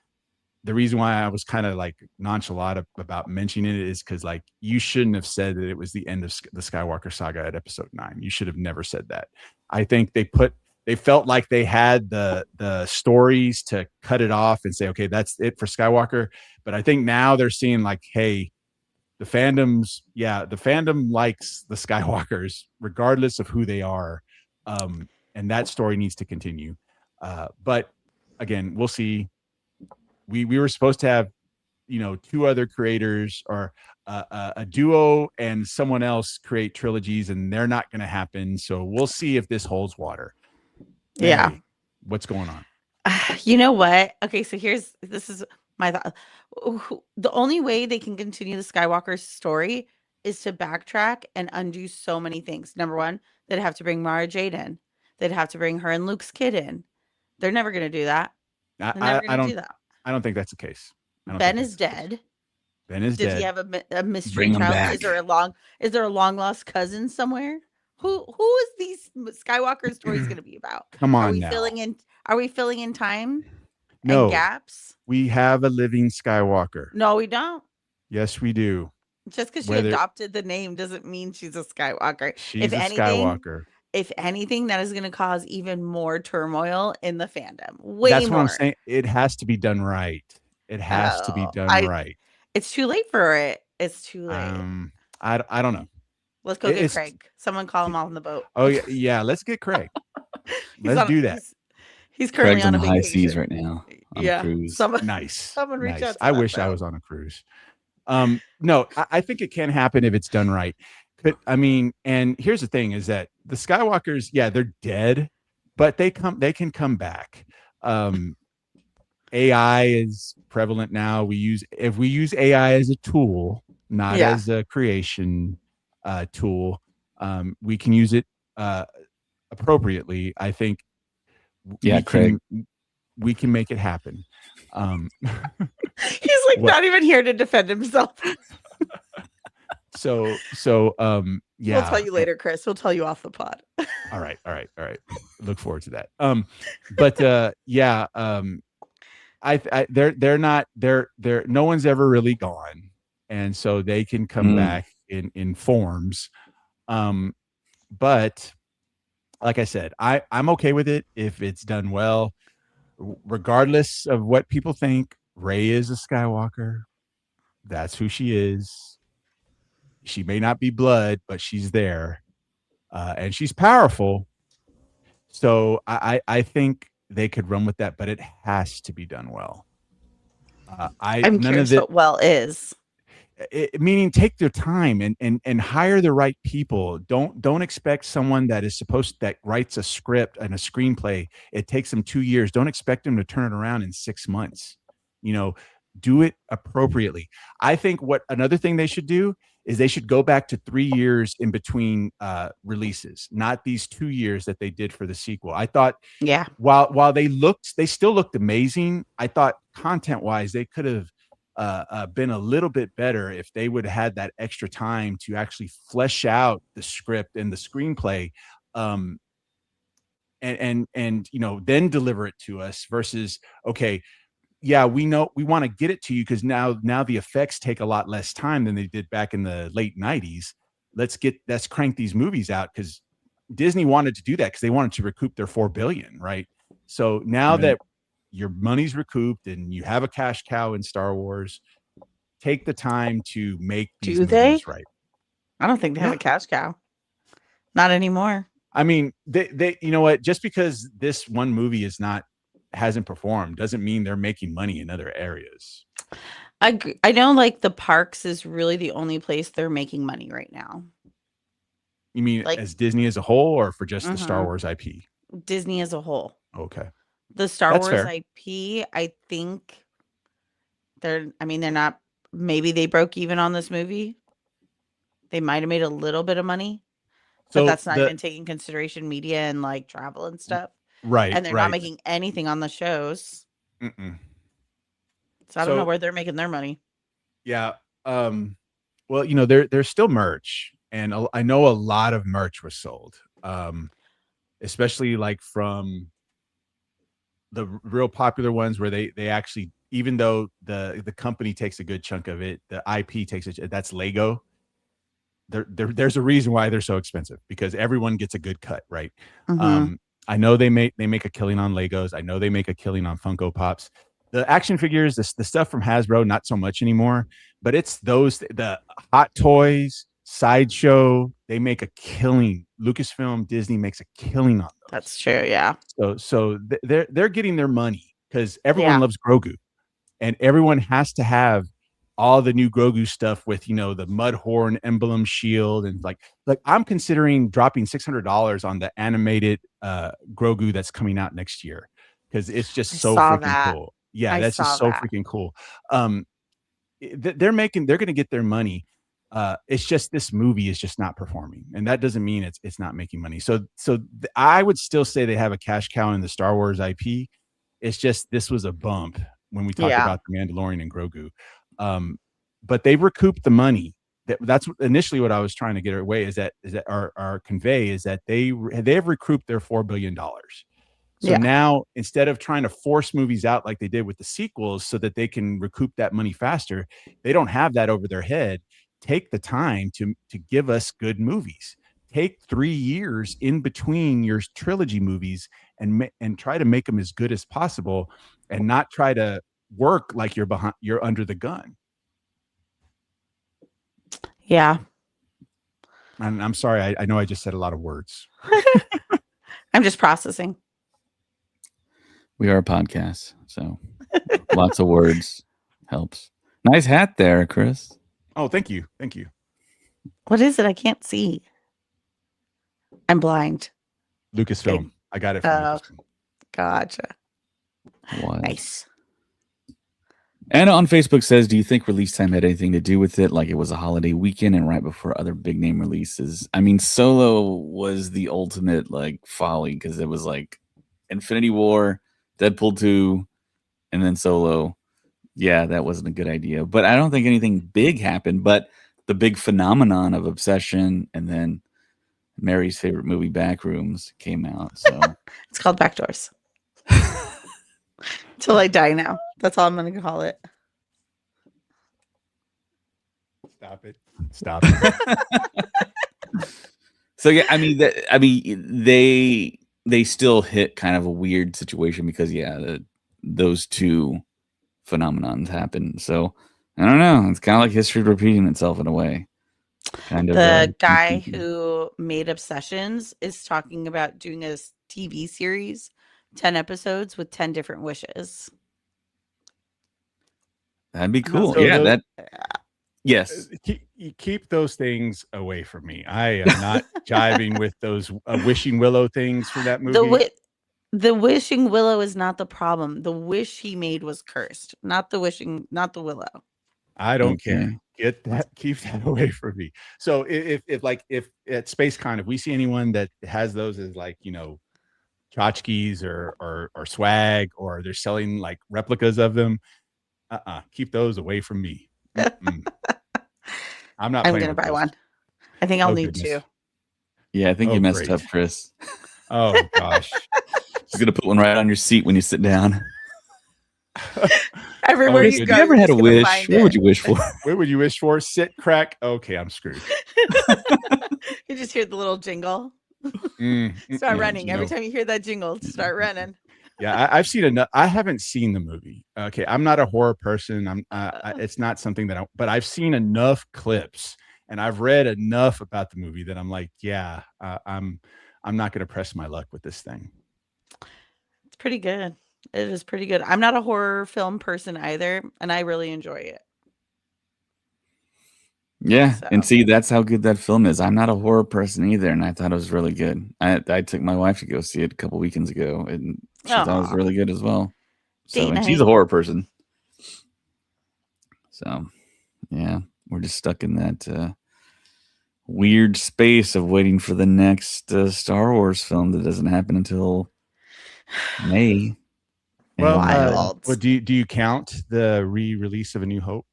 the reason why I was kind of like nonchalant about mentioning it is because like you shouldn't have said that it was the end of the Skywalker saga at episode 9. You should have never said that. I think they felt like they had the stories to cut it off and say, okay, that's it for Skywalker. But I think now they're seeing like, hey, the fandom likes the Skywalkers regardless of who they are. And that story needs to continue. But again, we'll see. We were supposed to have, 2 other creators or a duo and someone else create trilogies, and they're not going to happen. So we'll see if this holds water. Yeah. Hey, what's going on? You know what? Okay, so this is my thought. The only way they can continue the Skywalker story is to backtrack and undo so many things. Number one, they'd have to bring Mara Jade in. They'd have to bring her and Luke's kid in. They're never going to do that. They're never going to do that. I don't think that's the case. Ben is dead. Ben is dead. Did he have a mystery child? Is there a long lost cousin somewhere? Who is these Skywalker stories going to be about? Come on, Are we filling in time? No and gaps. We have a living Skywalker. No, we don't. Yes, we do. Just because she adopted the name doesn't mean she's a Skywalker. She's a Skywalker. If anything, that is going to cause even more turmoil in the fandom. That's what I'm saying. It has to be done right. It has to be done right. It's too late for it. It's too late. I don't know. Let's go get Craig. Someone call him on the boat. Oh yeah. Let's get Craig. Let's do that. He's currently Craig's on a high seas right now. On a cruise. Nice. Someone reach out. I wish I was on a cruise. No, I think it can happen if it's done right. But I mean, and here's the thing: is that the Skywalkers, they're dead, but they can come back. AI is prevalent now. If we use AI as a tool, not as a creation tool, we can use it appropriately. I think. Craig. We can make it happen. He's like not even here to defend himself. So We'll tell you later, Chris. We'll tell you off the pod. All right. Look forward to that. They're no one's ever really gone, and so they can come back in forms. But like I said, I'm okay with it if it's done well, regardless of what people think. Rey is a Skywalker. That's who she is. She may not be blood, but she's there, and she's powerful. So I think they could run with that, but it has to be done well. I'm curious what well is. Meaning take their time and hire the right people. Don't expect someone that writes a script and a screenplay. It takes them 2 years. Don't expect them to turn it around in 6 months. Do it appropriately. I think another thing they should do is they should go back to 3 years in between releases, not these 2 years that they did for the sequel. I thought, while they still looked amazing. I thought content wise, they could have been a little bit better if they would have had that extra time to actually flesh out the script and the screenplay, and then deliver it to us versus, okay, we know we want to get it to you because now the effects take a lot less time than they did back in the late 90s. Let's crank these movies out, because Disney wanted to do that because they wanted to recoup their $4 billion, right? So now that your money's recouped and you have a cash cow in Star Wars, take the time to make these movies right. I don't think they have a cash cow. Not anymore. I mean, they you know what? Just because this one movie hasn't performed doesn't mean they're making money in other areas. I know, like, the parks is really the only place they're making money right now. You mean Like, as Disney as a whole, or for just the Star mhm, Wars IP? Disney as a whole. Okay, The Star that's Wars fair. IP, I think they're not, maybe they broke even on this movie. They might have made a little bit of money, but So that's not even taking consideration media and, like, travel and stuff, right, and they're not right. making anything on the shows. Mm-mm. So I don't know So where they're making their money. yeah, well, there's still merch, and I know a lot of merch was sold, especially like from the real popular ones where they actually, even though the company takes a good chunk of it, the IP takes it. That's Lego. There's a reason why they're so expensive, because everyone gets a good cut, right? Mhm. Um, I know they make a killing on Legos. I know they make a killing on Funko Pops. The action figures, the stuff from Hasbro, not so much anymore. But it's the Hot Toys, Sideshow. They make a killing. Lucasfilm, Disney makes a killing on those. That's true, yeah. So they're getting their money because everyone Yeah. loves Grogu, and everyone has to have all the new Grogu stuff with the Mudhorn emblem shield, and like I'm considering dropping $600 on the animated Grogu that's coming out next year, because it's I just so saw freaking that. cool. Yeah, I that's just saw so that. freaking cool. Um, they're going to get their money. It's just this movie is just not performing, and that doesn't mean it's not making money. So I would still say they have a cash cow in the Star Wars IP. It's just this was a bump when we talk Yeah. about the Mandalorian and Grogu, but they've recouped the money. That's initially what I was trying to get away is that our convey is that they have recouped their $4 billion. So Yeah. now, instead of trying to force movies out like they did with the sequels so that they can recoup that money faster, they don't have that over their head. Take the time to give us good movies. Take 3 years in between your trilogy movies and try to make them as good as possible, and not try to work like you're under the gun. Yeah. And I'm sorry, I know I just said a lot of words. I'm just processing. We are a podcast, so lots of words helps. Nice hat there, Chris. Oh, thank you. What is it? I can't see. I'm blind. Lucasfilm. Okay. I got it from Lucasfilm. Gotcha. What? Nice. And on Facebook says, do you think release time had anything to do with it? Like it was a holiday weekend and right before other big name releases. I mean, Solo was the ultimate like folly because it was like Infinity War, Deadpool 2, and then Solo. Yeah, that wasn't a good idea. But I don't think anything big happened. But the big phenomenon of obsession and then Mary's favorite movie, Backrooms, came out. So It's called Backdoors. Till I die now. That's all I'm going to call it. Stop it. So yeah, I mean, they still hit kind of a weird situation because those two phenomenons happened. So I don't know. It's kind of like history repeating itself in a way. Kind of. The guy who made Obsessions is talking about doing a TV series, 10 episodes with 10 different wishes. That'd be cool. So Yeah, yes. Keep those things away from me. I am not jiving with those wishing willow things from that movie. The wishing willow is not the problem. The wish he made was cursed, not the willow. I don't care. Keep that away from me. So if at SpaceCon, if we see anyone that has those as like, tchotchkes or swag, or they're selling like replicas of them, keep those away from me. I'm not. I'm gonna buy one. I think I'll need two. Yeah, I think you messed up, Chris. Oh gosh. Just gonna put one right on your seat when you sit down. Everywhere you go. You ever had a wish? What would you wish for? What would you wish for? Sit, crack. Okay, I'm screwed. You just hear the little jingle. Start running. Every time you hear that jingle, start running. Yeah, I've seen enough. I haven't seen the movie. Okay, I'm not a horror person. It's not something that but I've seen enough clips and I've read enough about the movie that I'm like, yeah, I'm not going to press my luck with this thing. It's pretty good. It is pretty good. I'm not a horror film person either, and I really enjoy it. Yeah, and So see, that's how good that film is. I'm not a horror person either, and I thought it was really good. I took my wife to go see it a couple weekends ago, and she thought it was aw, really good as well. So, date and she's a night. horror person. So, yeah, we're just stuck in that weird space of waiting for the next Star Wars film that doesn't happen until May. Well, And, Wild. do you count the re-release of A New Hope?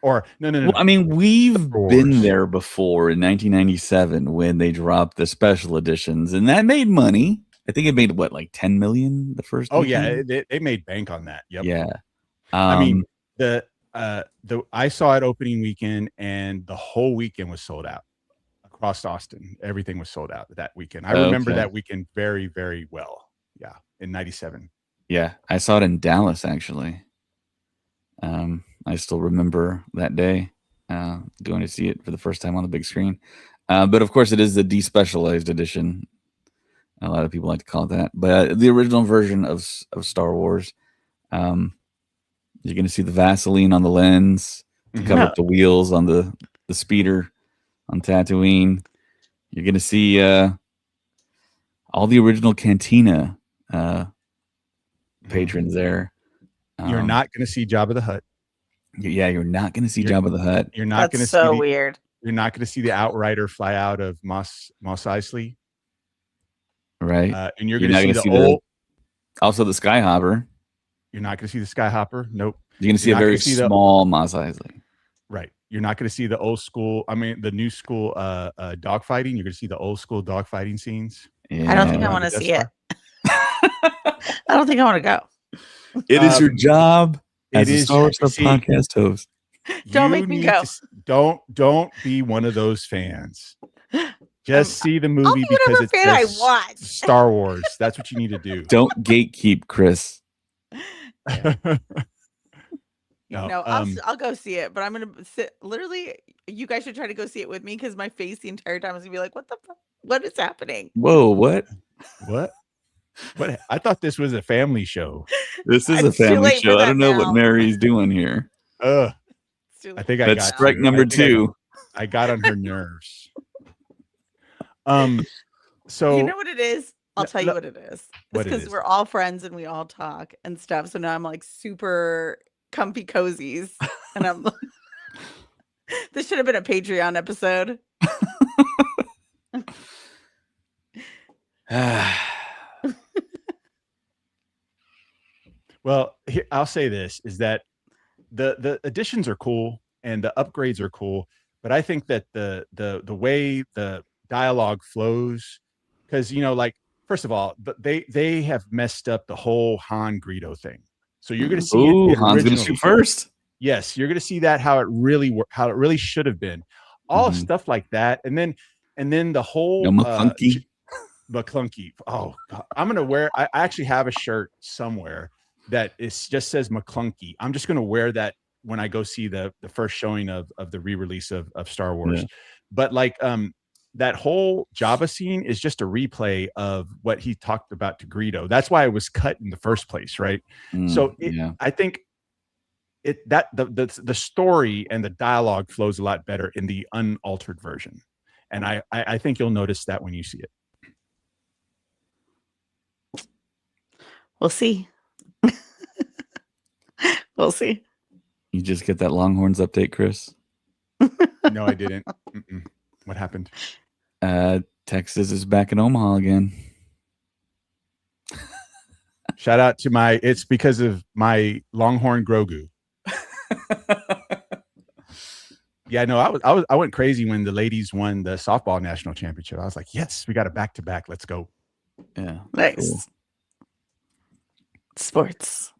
Or no. well, I mean, we've Star been Wars. there before in 1997 when they dropped the special editions, and that made money. I think it made what, like 10 million the first Oh yeah, weekend? they made bank on that. Yep. Yeah. I mean, the I saw it opening weekend, and the whole weekend was sold out across Austin. Everything was sold out that weekend. I remember Okay. that weekend very, very well. Yeah, in '97. Yeah, I saw it in Dallas actually. I still remember that day going to see it for the first time on the big screen. But of course, it is the despecialized edition. A lot of people like to call it that. But the original version of Star Wars, you're going to see the Vaseline on the lens to cover up the wheels on the speeder on Tatooine. You're going to see all the original Cantina patrons there. You're not going to see Jabba the Hutt. Yeah, you're not going to see Jabba the Hutt. You're not going to see weird. You're not going to see the Outrider fly out of Mos Eisley. Right. And you're going to see also the Skyhopper. You're not going to see the Skyhopper. Nope. You're going to see a very small Mos Eisley. Right. You're not going to see the old school. I mean, the new school dogfighting. You're going to see the old school dogfighting scenes. Yeah. I don't think I want to see it. I don't think I want to go. It is your job as a Star Wars podcast host. Don't make me go. Don't be one of those fans. Just see the movie because it's fan I watch. Star Wars. That's what you need to do. Don't gatekeep, Chris. No, I'll go see it, but I'm gonna sit. Literally, you guys should try to go see it with me because my face the entire time is gonna be like, "What the fuck? What is happening?" Whoa, what? What? I thought this was a family show. This is a family show. I don't know what Mary's doing here. I think that's strike number 2. I got on her nerves. So you know what it is? I'll tell you what it is. It's because we're all friends and we all talk and stuff. So now I'm like super comfy cozies, and I'm. This should have been a Patreon episode. Well, here, I'll say this is that the additions are cool and the upgrades are cool, but I think that the way the dialogue flows, because like first of all, they have messed up the whole Han Greedo thing. So you're going to see Han's going to shoot first. Yes, you're going to see that how it really should have been, all stuff like that, and then the whole McClunky. Oh, God. I'm going to wear. I actually have a shirt somewhere that just says McClunky. I'm just going to wear that when I go see the first showing of the re-release of Star Wars. Yeah. But like that whole Jabba scene is just a replay of what he talked about to Greedo. That's why it was cut in the first place, right? So I think the story and the dialogue flows a lot better in the unaltered version, and I think you'll notice that when you see it. We'll see. We'll see. You just get that Longhorns update, Chris? No, I didn't. What happened? Texas is back in Omaha again. Shout out to it's because of my Longhorn Grogu. Yeah, no, I went crazy when the ladies won the softball national championship. I was like, yes, we got a back-to-back. Let's go. Yeah. Nice. Cool. Sports.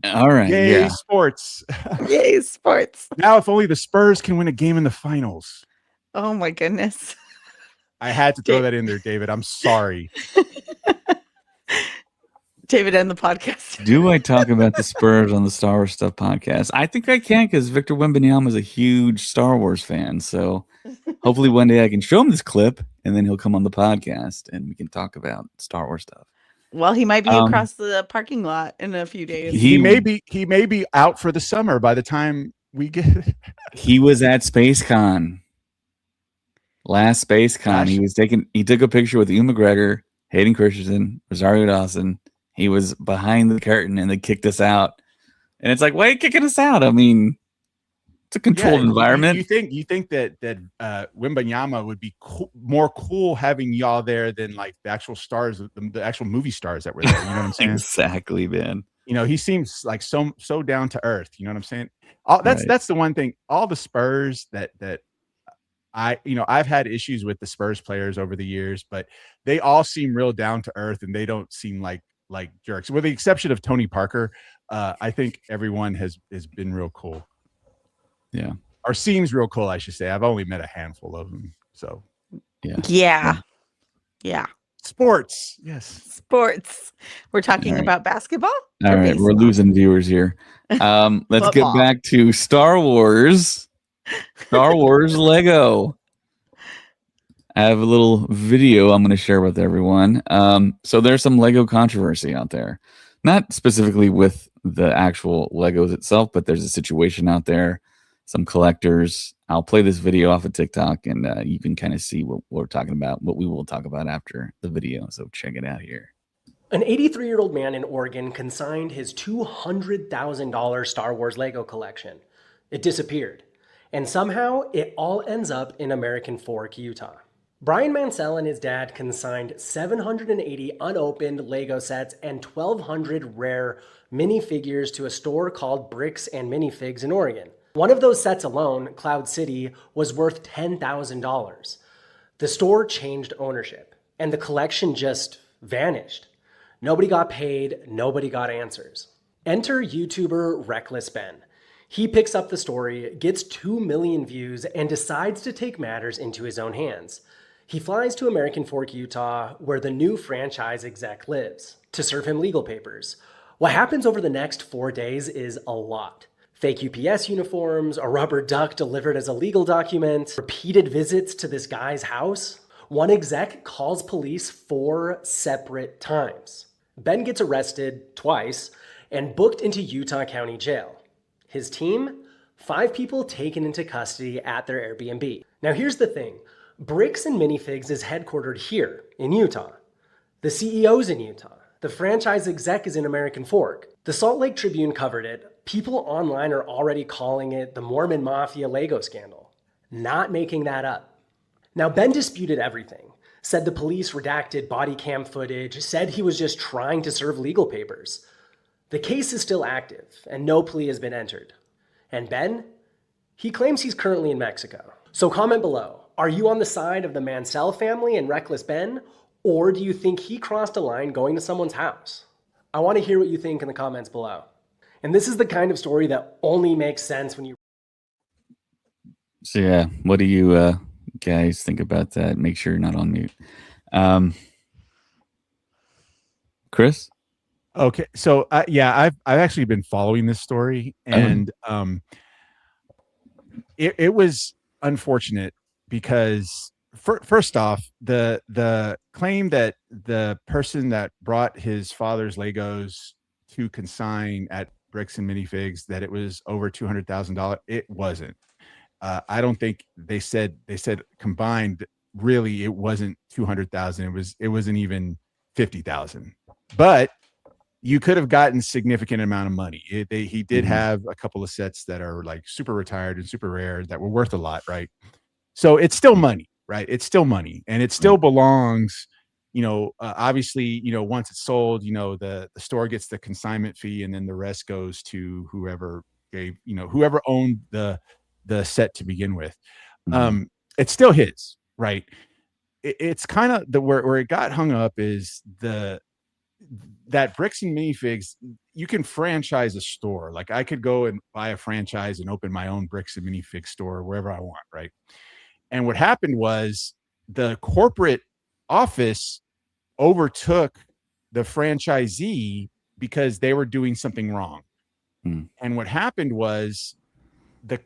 All right. Yay, sports. Yay, sports. Now, if only the Spurs can win a game in the finals. Oh, my goodness. I had to throw that in there, David. I'm sorry. David, end the podcast. Do I talk about the Spurs on the Star Wars Stuff podcast? I think I can because Victor Wembanyama is a huge Star Wars fan. So hopefully one day I can show him this clip and then he'll come on the podcast and we can talk about Star Wars stuff. Well, he might be across the parking lot in a few days. He may be out for the summer by the time we get. He was at SpaceCon. Last SpaceCon, he took a picture with Ewan McGregor, Hayden Christensen, Rosario Dawson. He was behind the curtain, and they kicked us out. And it's like, why are you kicking us out? I mean, it's a controlled environment. You think that Wembanyama would be more cool having y'all there than like the actual stars, the actual movie stars that were there? You know what I'm saying? Exactly, man. You know, he seems like so down to earth. You know what I'm saying? That's the one thing. All the Spurs that I've had issues with the Spurs players over the years, but they all seem real down to earth, and they don't seem like jerks, with the exception of Tony Parker. I think everyone has been real cool. Yeah. Or seems real cool, I should say. I've only met a handful of them. So yeah. Sports. Yes. Sports. We're talking about basketball. All right. Baseball? We're losing viewers here. Let's get back to Star Wars. Star Wars Lego. I have a little video I'm going to share with everyone. So there's some Lego controversy out there. Not specifically with the actual Legos itself, but there's a situation out there. Some collectors. I'll play this video off of TikTok, and you can kind of see what we're talking about, what we will talk about after the video. So check it out here. An 83-year-old man in Oregon consigned his $200,000 Star Wars Lego collection. It disappeared. And somehow, it all ends up in American Fork, Utah. Brian Mansell and his dad consigned 780 unopened Lego sets and 1,200 rare minifigures to a store called Bricks and Minifigs in Oregon. One of those sets alone, Cloud City, was worth $10,000. The store changed ownership, and the collection just vanished. Nobody got paid, nobody got answers. Enter YouTuber Reckless Ben. He picks up the story, gets 2 million views, and decides to take matters into his own hands. He flies to American Fork, Utah, where the new franchise exec lives, to serve him legal papers. What happens over the next 4 days is a lot. Fake UPS uniforms, a rubber duck delivered as a legal document, repeated visits to this guy's house. One exec calls police 4 separate times. Ben gets arrested twice and booked into Utah County Jail. His team? 5 people taken into custody at their Airbnb. Now here's the thing. Bricks and Minifigs is headquartered here in Utah. The CEO's in Utah. The franchise exec is in American Fork. The Salt Lake Tribune covered it. People online are already calling it the Mormon Mafia Lego scandal. Not making that up. Now Ben disputed everything. Said the police redacted body cam footage, said he was just trying to serve legal papers. The case is still active and no plea has been entered. And Ben? He claims he's currently in Mexico. So comment below. Are you on the side of the Mansell family and Reckless Ben? Or do you think he crossed a line going to someone's house? I want to hear what you think in the comments below. And this is the kind of story that only makes sense when you... So yeah, what do you guys think about that? Make sure you're not on mute. Chris? Okay, so I've actually been following this story, and it was unfortunate because first off, the claim that the person that brought his father's Legos to consign at Bricks and Minifigs that it was over $200,000, it wasn't. I don't think they said combined. Really, it wasn't 200,000. It wasn't even 50,000. But you could have gotten significant amount of money. He did have a couple of sets that are like super retired and super rare that were worth a lot, right? So it's still money, right? It's still money, and it still belongs. Obviously, once it's sold, the store gets the consignment fee, and then the rest goes to whoever gave, whoever owned the set to begin with. It's still his, right? It's kind of where it got hung up is that Bricks and Minifigs, you can franchise a store. Like I could go and buy a franchise and open my own Bricks and Minifigs store wherever I want, right? And what happened was the corporate office overtook the franchisee because they were doing something wrong. And what happened was the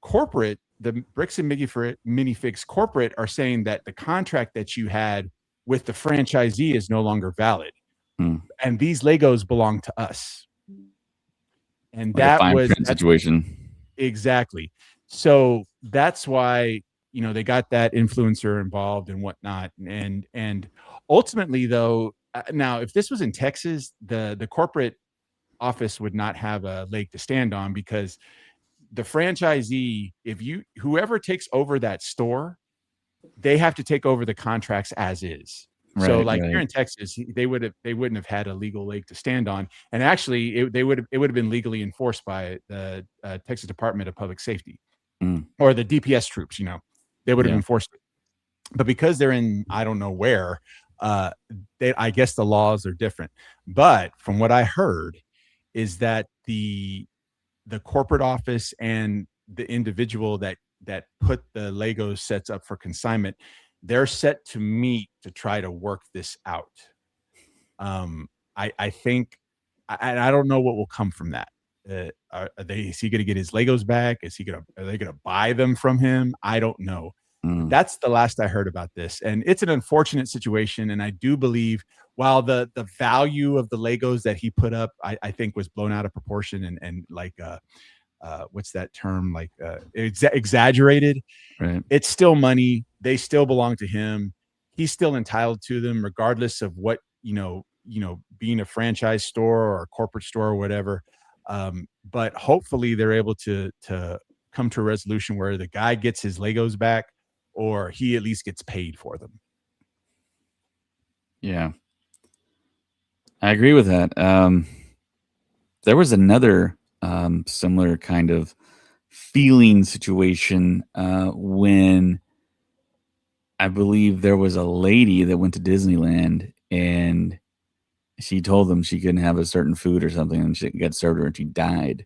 corporate, the Bricks and Minifigs corporate are saying that the contract that you had with the franchisee is no longer valid. And these Legos belong to us. And Like a fine print situation. Exactly. So that's why, they got that influencer involved and whatnot. And ultimately, though, now if this was in Texas, the corporate office would not have a leg to stand on, because the franchisee, whoever takes over that store, they have to take over the contracts as is. So Right, like here right. in Texas, they wouldn't have had a legal leg to stand on. And actually it would have been legally enforced by the Texas Department of Public Safety or the DPS troops, they would have Yeah. enforced it. But because they're in, I don't know where, I guess the laws are different. But from what I heard is that the corporate office and the individual that put the Lego sets up for consignment, they're set to meet to try to work this out. I think, I don't know what will come from that. Is he going to get his Legos back? Are they going to buy them from him? I don't know. That's the last I heard about this. And it's an unfortunate situation. And I do believe, while the value of the Legos that he put up, I think was blown out of proportion and like, what's that term? Like, exaggerated. Right. It's still money. They still belong to him. He's still entitled to them, regardless of what, being a franchise store or a corporate store or whatever. But hopefully they're able to come to a resolution where the guy gets his Legos back, or he at least gets paid for them. Yeah. I agree with that. There was another similar kind of feeling situation when I believe there was a lady that went to Disneyland and she told them she couldn't have a certain food or something, and she got served her and she died.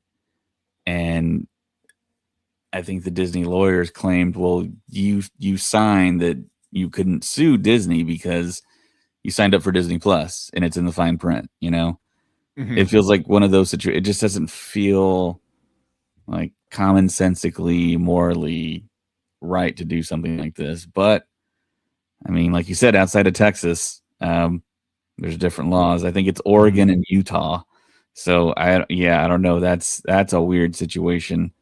And I think the Disney lawyers claimed, well, you signed that you couldn't sue Disney because you signed up for Disney Plus and it's in the fine print, It feels like one of those situations. It just doesn't feel like commonsensically, morally right to do something like this. But I mean, like you said, outside of Texas, there's different laws. I think it's Oregon and Utah. So I don't know. That's a weird situation.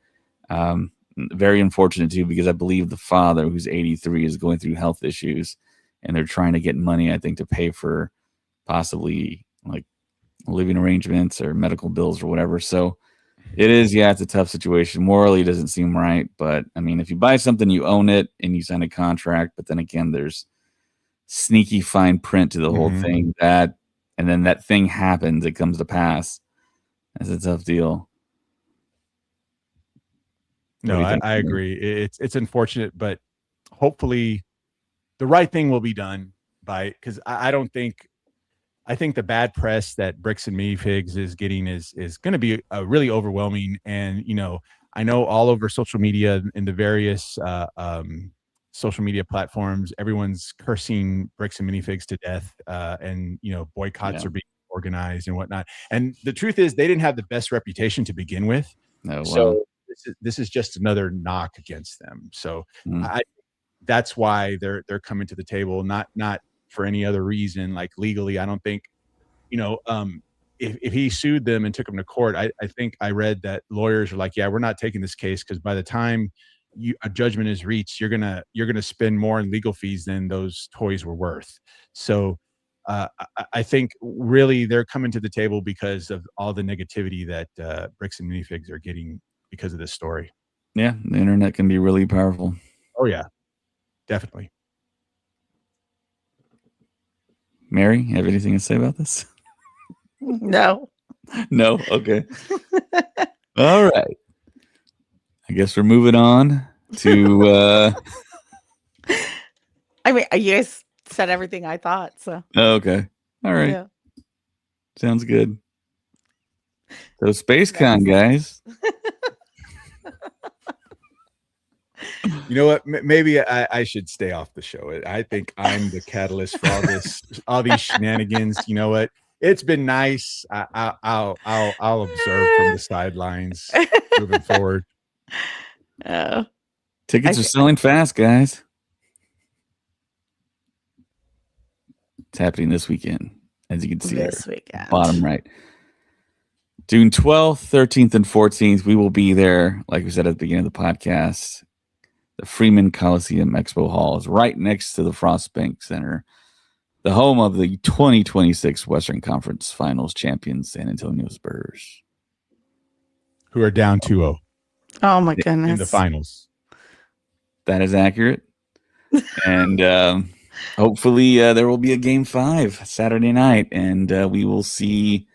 Very unfortunate too, because I believe the father, who's 83, is going through health issues, and they're trying to get money, I think, to pay for possibly like living arrangements or medical bills or whatever. So it is, it's a tough situation. Morally, it doesn't seem right. But I mean, if you buy something, you own it and you sign a contract. But then again, there's sneaky fine print to the whole thing, and then that thing happens, it comes to pass. That's a tough deal. No, I agree. It's unfortunate, but hopefully the right thing will be done because I think the bad press that Bricks and Minifigs is getting is going to be really overwhelming. And, I know all over social media and the various social media platforms, everyone's cursing Bricks and Minifigs to death. And, boycotts are being organized and whatnot. And the truth is they didn't have the best reputation to begin with. No, so this is just another knock against them. So that's why they're coming to the table, not for any other reason. Like legally, I don't think, if he sued them and took them to court, I think I read that lawyers are like, yeah, we're not taking this case because by the time a judgment is reached, you're gonna spend more in legal fees than those toys were worth. So I think really they're coming to the table because of all the negativity that Bricks and Minifigs are getting because of this story. Yeah, the internet can be really powerful. Oh yeah, definitely. Mary, you have anything to say about this? No. No? Okay. All right. I guess we're moving on to... I mean, you guys said everything I thought, so... Okay. All right. Yeah. Sounds good. So SpaceCon, guys. You know what? Maybe I should stay off the show. I think I'm the catalyst for all these shenanigans. You know what? It's been nice. I'll observe from the sidelines moving forward. Tickets are selling fast, guys. It's happening this weekend, as you can see this there, weekend. bottom right. June 12th, 13th, and 14th, we will be there, like we said at the beginning of the podcast. The Freeman Coliseum Expo Hall is right next to the Frostbank Center, the home of the 2026 Western Conference Finals champions, San Antonio Spurs. Who are down 2-0 Oh my goodness. in the finals. That is accurate. And hopefully there will be a Game 5 Saturday night, and we will see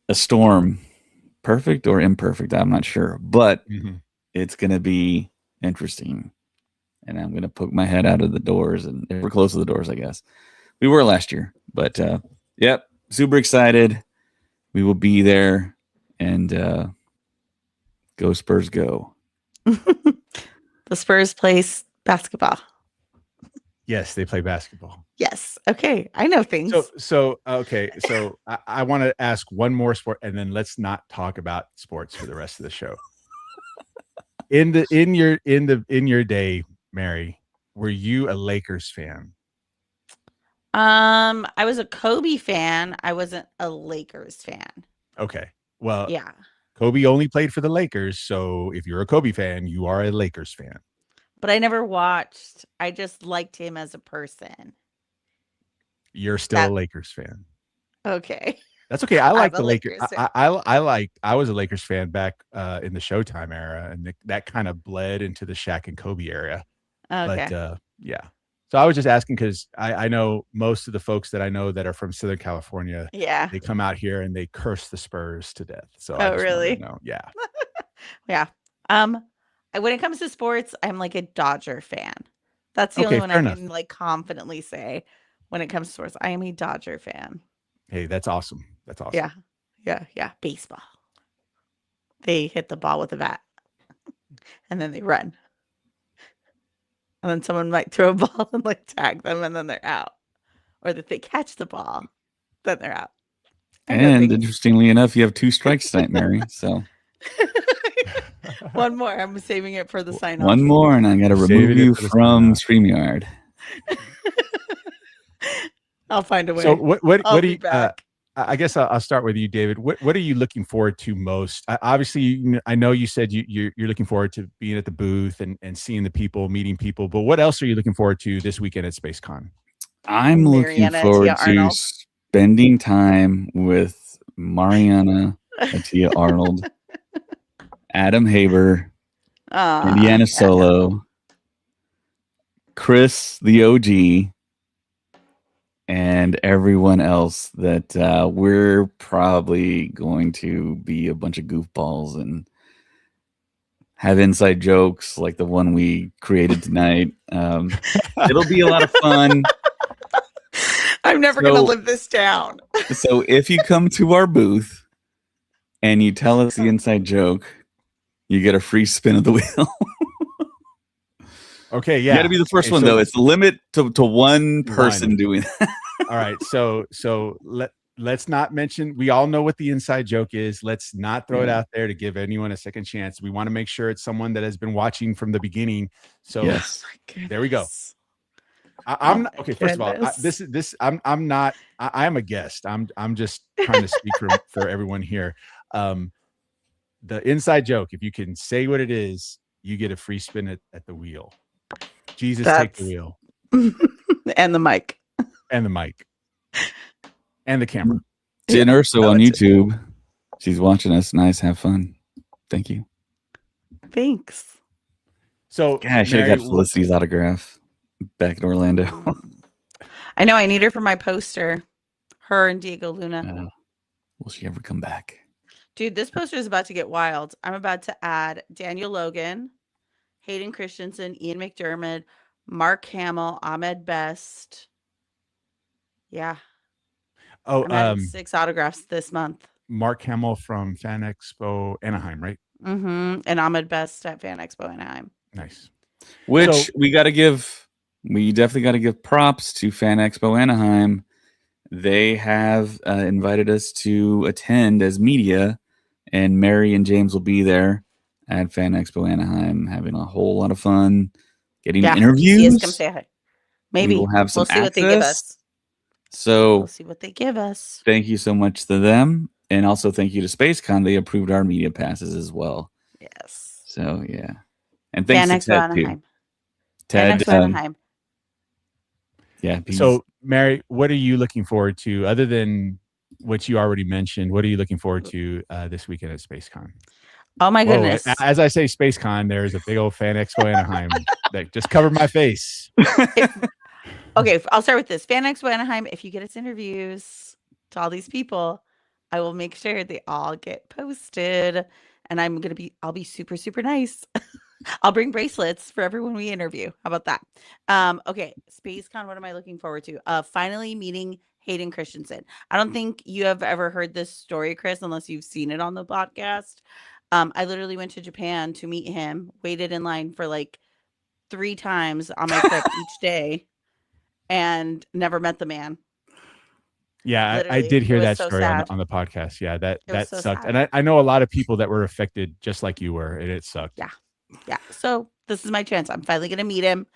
a storm. Perfect or imperfect, I'm not sure. But it's going to be interesting. And I'm going to poke my head out of the doors. And we're close to the doors, I guess. We were last year. But, yep, super excited. We will be there. And go Spurs, go. The Spurs play basketball. Yes, they play basketball. Yes. Okay. I know things. So I want to ask one more sport, and then let's not talk about sports for the rest of the show. In your day, Mary, were you a Lakers fan? I was a Kobe fan. I wasn't a Lakers fan. Okay. Well, yeah. Kobe only played for the Lakers, so if you're a Kobe fan, you are a Lakers fan. But I never watched. I just liked him as a person. You're still a Lakers fan. Okay. That's okay. I like the Lakers. I was a Lakers fan back in the Showtime era, and that kind of bled into the Shaq and Kobe era. Okay. But yeah. So I was just asking because I know most of the folks that I know that are from Southern California. Yeah. They come out here and they curse the Spurs to death. So really? Yeah. Yeah. When it comes to sports, I'm like a Dodger fan. That's the only one I can like confidently say when it comes to sports. I am a Dodger fan. Hey, that's awesome. That's awesome. Yeah. Baseball. They hit the ball with a bat and then they run. And then someone might throw a ball and like tag them and then they're out. Or that they catch the ball, then they're out. And interestingly enough, you have 2 strikes tonight, Mary. So one more. I'm saving it for the sign off. One more, and I got to remove you from StreamYard. I'll find a way. So what do you? Back. I guess I'll start with you, David. What are you looking forward to most? Obviously, I know you said you're looking forward to being at the booth and seeing the people, meeting people. But what else are you looking forward to this weekend at SpaceCon? I'm looking forward to spending time with Mariana Atia Arnold, Adam Haber, Indiana Solo, Chris the OG, and everyone else that we're probably going to be a bunch of goofballs and have inside jokes like the one we created tonight. It'll be a lot of fun. I'm never going to live this down. So if you come to our booth and you tell us the inside joke, you get a free spin of the wheel. Okay, yeah. You got to be the first one, though. It's the limit to one person doing that. All right, so let's not mention. We all know what the inside joke is. Let's not throw it out there to give anyone a second chance. We want to make sure it's someone that has been watching from the beginning. So yes, there we go. I'm okay. First of all, I'm not. I am a guest. I'm just trying to speak for everyone here. The inside joke. If you can say what it is, you get a free spin at the wheel. Jesus, take the wheel. And the mic. And the mic. And the camera. Jen Urso on YouTube. She's watching us. Nice. Have fun. Thank you. Thanks. So I should have got Felicity's autograph back in Orlando. I know. I need her for my poster. Her and Diego Luna. Will she ever come back? Dude, this poster is about to get wild. I'm about to add Daniel Logan, Hayden Christensen, Ian McDermott, Mark Hamill, Ahmed Best. Yeah. Oh, I'm adding 6 autographs this month. Mark Hamill from Fan Expo Anaheim, right? Mm-hmm. And Ahmed Best at Fan Expo Anaheim. Nice. Which we definitely got to give props to Fan Expo Anaheim. They have invited us to attend as media, and Mary and James will be there at Fan Expo Anaheim, having a whole lot of fun, getting interviews. Come say hi. Maybe we'll have some see what they give us. So We'll see what they give us. thank you so much to them. And also thank you to SpaceCon. They approved our media passes as well. Yes. So, yeah. And thanks Fan to Expo Ted, too. Anaheim. Ted, Fan Expo Anaheim. yeah. So, Mary, what are you looking forward to other than what you already mentioned? What are you looking forward to this weekend at SpaceCon? Oh my Whoa, goodness. as I say SpaceCon, there's a big old Fan Expo Anaheim that just covered my face. Okay, I'll start with this. Fan Expo Anaheim, if you get us interviews to all these people, I will make sure they all get posted. And I'll be super, super nice. I'll bring bracelets for everyone we interview. How about that? Okay, SpaceCon, what am I looking forward to? Finally meeting Hayden Christensen. I don't think you have ever heard this story, Chris, unless you've seen it on the podcast. I literally went to Japan to meet him, waited in line for like 3 times on my trip each day, and never met the man. Yeah, I Literally, did it hear was that so story sad. on the podcast. Yeah, that was so sucked. sad. And I know a lot of people that were affected just like you were, and it sucked. Yeah. So this is my chance. I'm finally gonna meet him.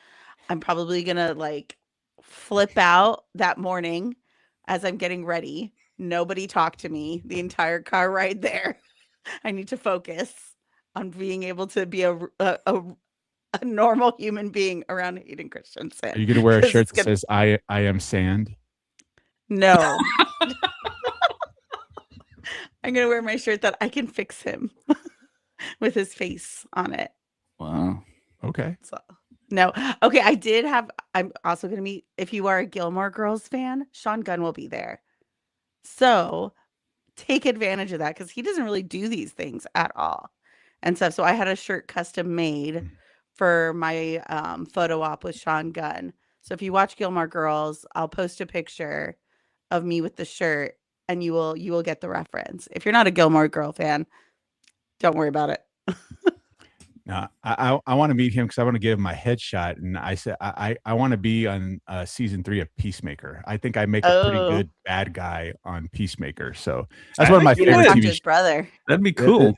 I'm probably gonna like flip out that morning as I'm getting ready. Nobody talked to me the entire car ride there. I need to focus on being able to be a normal human being around Hayden Christensen. Are you going to wear a 'Cause shirt it's that gonna- says I am sand? No. I'm gonna wear my shirt that I can fix him with his face on it. Wow. Okay. So, no. Okay, I'm also gonna meet, if you are a Gilmore Girls fan, Sean Gunn will be there. So take advantage of that because he doesn't really do these things at all and stuff. So I had a shirt custom made for my photo op with Sean Gunn. So if you watch Gilmore Girls, I'll post a picture of me with the shirt and you will get the reference. If you're not a Gilmore Girl fan, don't worry about it. No, I want to meet him because I want to give him my headshot. And I said I want to be on season 3 of Peacemaker. I think I make a pretty good bad guy on Peacemaker. So that's one of my favorite Talk to TV his brother. That'd be cool.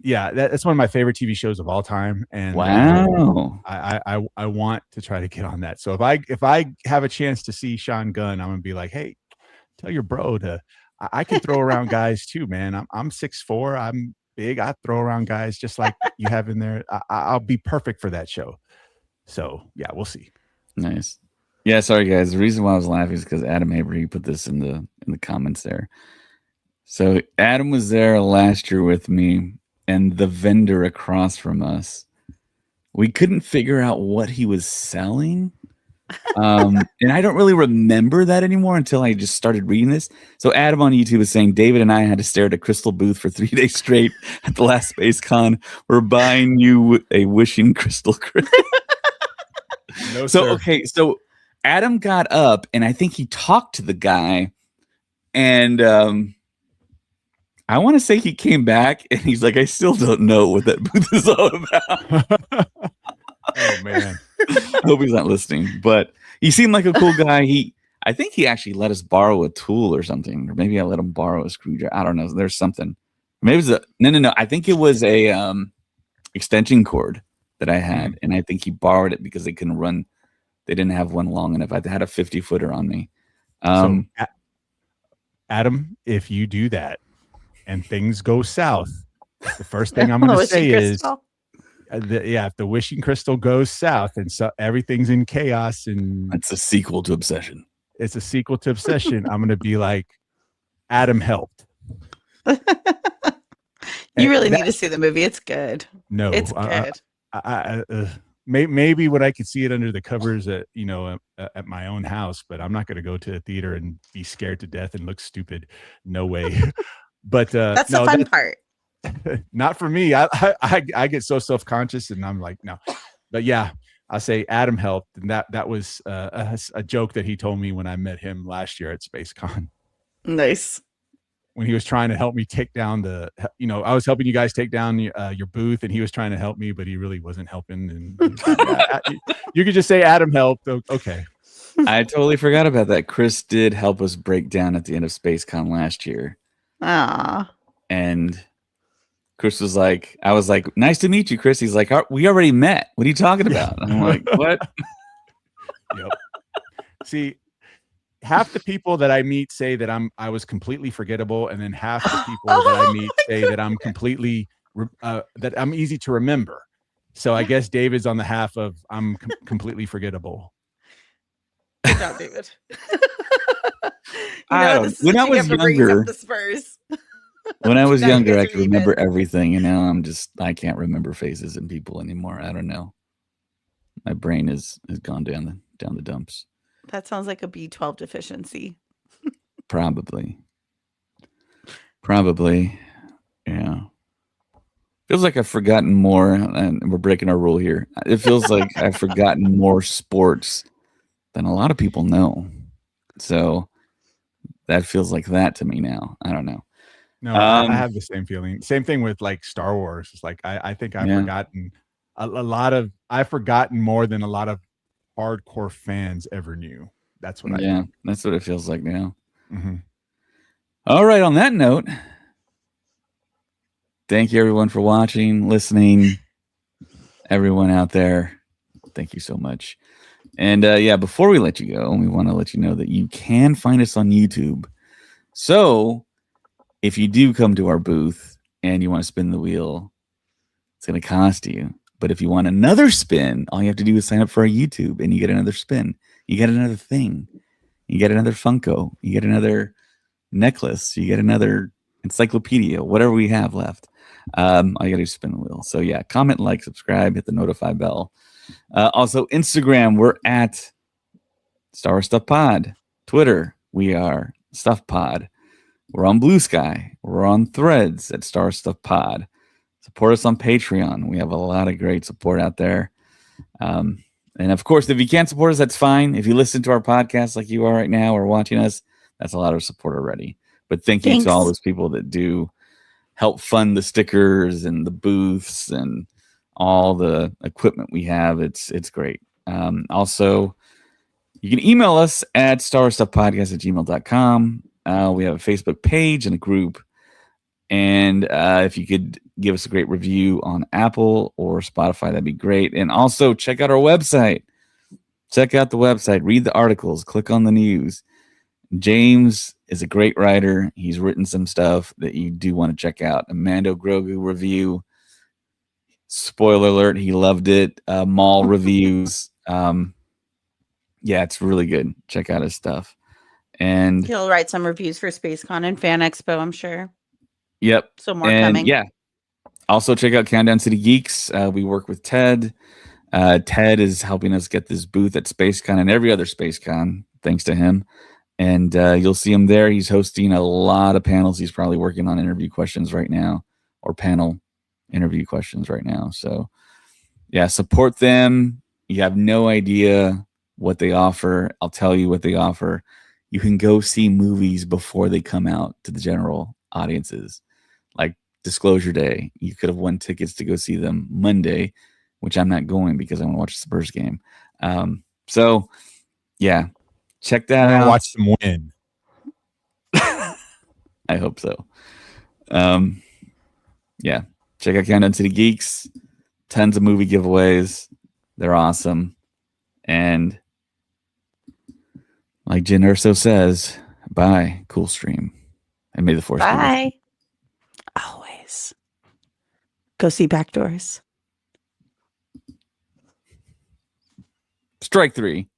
Yeah, that's one of my favorite TV shows of all time. And Wow. I want to try to get on that. So if I have a chance to see Sean Gunn, I'm gonna be like, hey, tell your bro to I can throw around guys too, man. I'm 6'4", I'm big. I throw around guys just like you have in there. I'll be perfect for that show. So yeah, we'll see. Nice. Yeah, sorry guys. The reason why I was laughing is because Adam Avery put this in the comments there. So Adam was there last year with me, and the vendor across from us, we couldn't figure out what he was selling. And I don't really remember that anymore until I just started reading this. So Adam on YouTube is saying David and I had to stare at a crystal booth for 3 days straight at the last SpaceCon. We're buying you a wishing crystal. No, So sir. okay, so Adam got up and I think he talked to the guy, and I want to say he came back and he's like, I still don't know what that booth is all about. Oh man. I hope he's not listening, but he seemed like a cool guy. I think he actually let us borrow a tool or something, or maybe I let him borrow a screwdriver. I don't know. There's something. Maybe it was no. I think it was a extension cord that I had, and I think he borrowed it because they couldn't run. They didn't have one long enough. I had a 50-footer on me. So Adam, if you do that and things go south, the first thing I'm going to say is, if the wishing crystal goes south and so everything's in chaos and it's a sequel to Obsession. It's a sequel to Obsession. I'm going to be like, Adam helped. You really need to see the movie. It's good. No, it's good. Maybe when I could see it under the covers at my own house, but I'm not going to go to a theater and be scared to death and look stupid. No way. But that's the fun part. Not for me. I get so self-conscious and I'm like, no. But yeah, I'll say Adam helped, and that was a joke that he told me when I met him last year at SpaceCon. Nice. When he was trying to help me take down I was helping you guys take down your booth, and he was trying to help me, but he really wasn't helping. And you could just say Adam helped. Okay. I totally forgot about that. Chris did help us break down at the end of SpaceCon last year. Ah. And Chris was like, I was like, nice to meet you, Chris. He's like, we already met. What are you talking about? And I'm like, what? Yep. See, half the people that I meet say that I was completely forgettable, and then half the people that I meet say that I'm completely that I'm easy to remember. So I guess David's on the half of I'm completely forgettable. Good job, David. When I was younger, the Spurs. when I was Now you younger, guys I are could remember even. everything, and now I can't remember faces and people anymore. I don't know. My brain has gone down the dumps. That sounds like a B12 deficiency. Probably. Yeah. Feels like I've forgotten more, and we're breaking our rule here. It feels like I've forgotten more sports than a lot of people know. So that feels like that to me now. I don't know. No, I have the same feeling. Same thing with like Star Wars. It's like I think I've forgotten I've forgotten more than a lot of hardcore fans ever knew. That's what I think. That's what it feels like now. Mm-hmm. All right. On that note, thank you everyone for watching, listening. Everyone out there, thank you so much. And before we let you go, we want to let you know that you can find us on YouTube. So if you do come to our booth and you want to spin the wheel, it's going to cost you. But if you want another spin, all you have to do is sign up for our YouTube and you get another spin. You get another thing. You get another Funko. You get another necklace. You get another encyclopedia, whatever we have left. All you got to do is spin the wheel. So yeah, comment, like, subscribe, hit the notify bell. Also, Instagram, we're at Star Wars Stuff Pod. Twitter, we are Stuff Pod. We're on Blue Sky. We're on Threads at Star Wars Stuff Pod. Support us on Patreon. We have a lot of great support out there. And of course, if you can't support us, that's fine. If you listen to our podcast like you are right now or watching us, that's a lot of support already. But thanks to all those people that do help fund the stickers and the booths and all the equipment we have. It's great. Also, you can email us at starstuffpodcast@gmail.com. We have a Facebook page and a group. And if you could give us a great review on Apple or Spotify, that'd be great. And also check out our website. Check out the website. Read the articles. Click on the news. James is a great writer. He's written some stuff that you do want to check out. A Mando Grogu review. Spoiler alert, he loved it. Mall reviews. It's really good. Check out his stuff. And he'll write some reviews for SpaceCon and Fan Expo, I'm sure. Yep. So more coming. Yeah. Also check out Countdown City Geeks. We work with Ted. Ted is helping us get this booth at SpaceCon and every other SpaceCon, thanks to him. And you'll see him there. He's hosting a lot of panels. He's probably working on interview questions right now, or panel interview questions right now. So yeah, support them. You have no idea what they offer. I'll tell you what they offer. You can go see movies before they come out to the general audiences. Like Disclosure Day, you could have won tickets to go see them Monday, which I'm not going because I want to watch the Spurs game. So yeah, check that out. Watch them win. I hope so. Yeah, check out Countdown City Geeks. Tons of movie giveaways. They're awesome. And like Jen Urso says, bye, cool stream. And may the force be with you. Bye. Always. Go see Backdoors. Strike 3.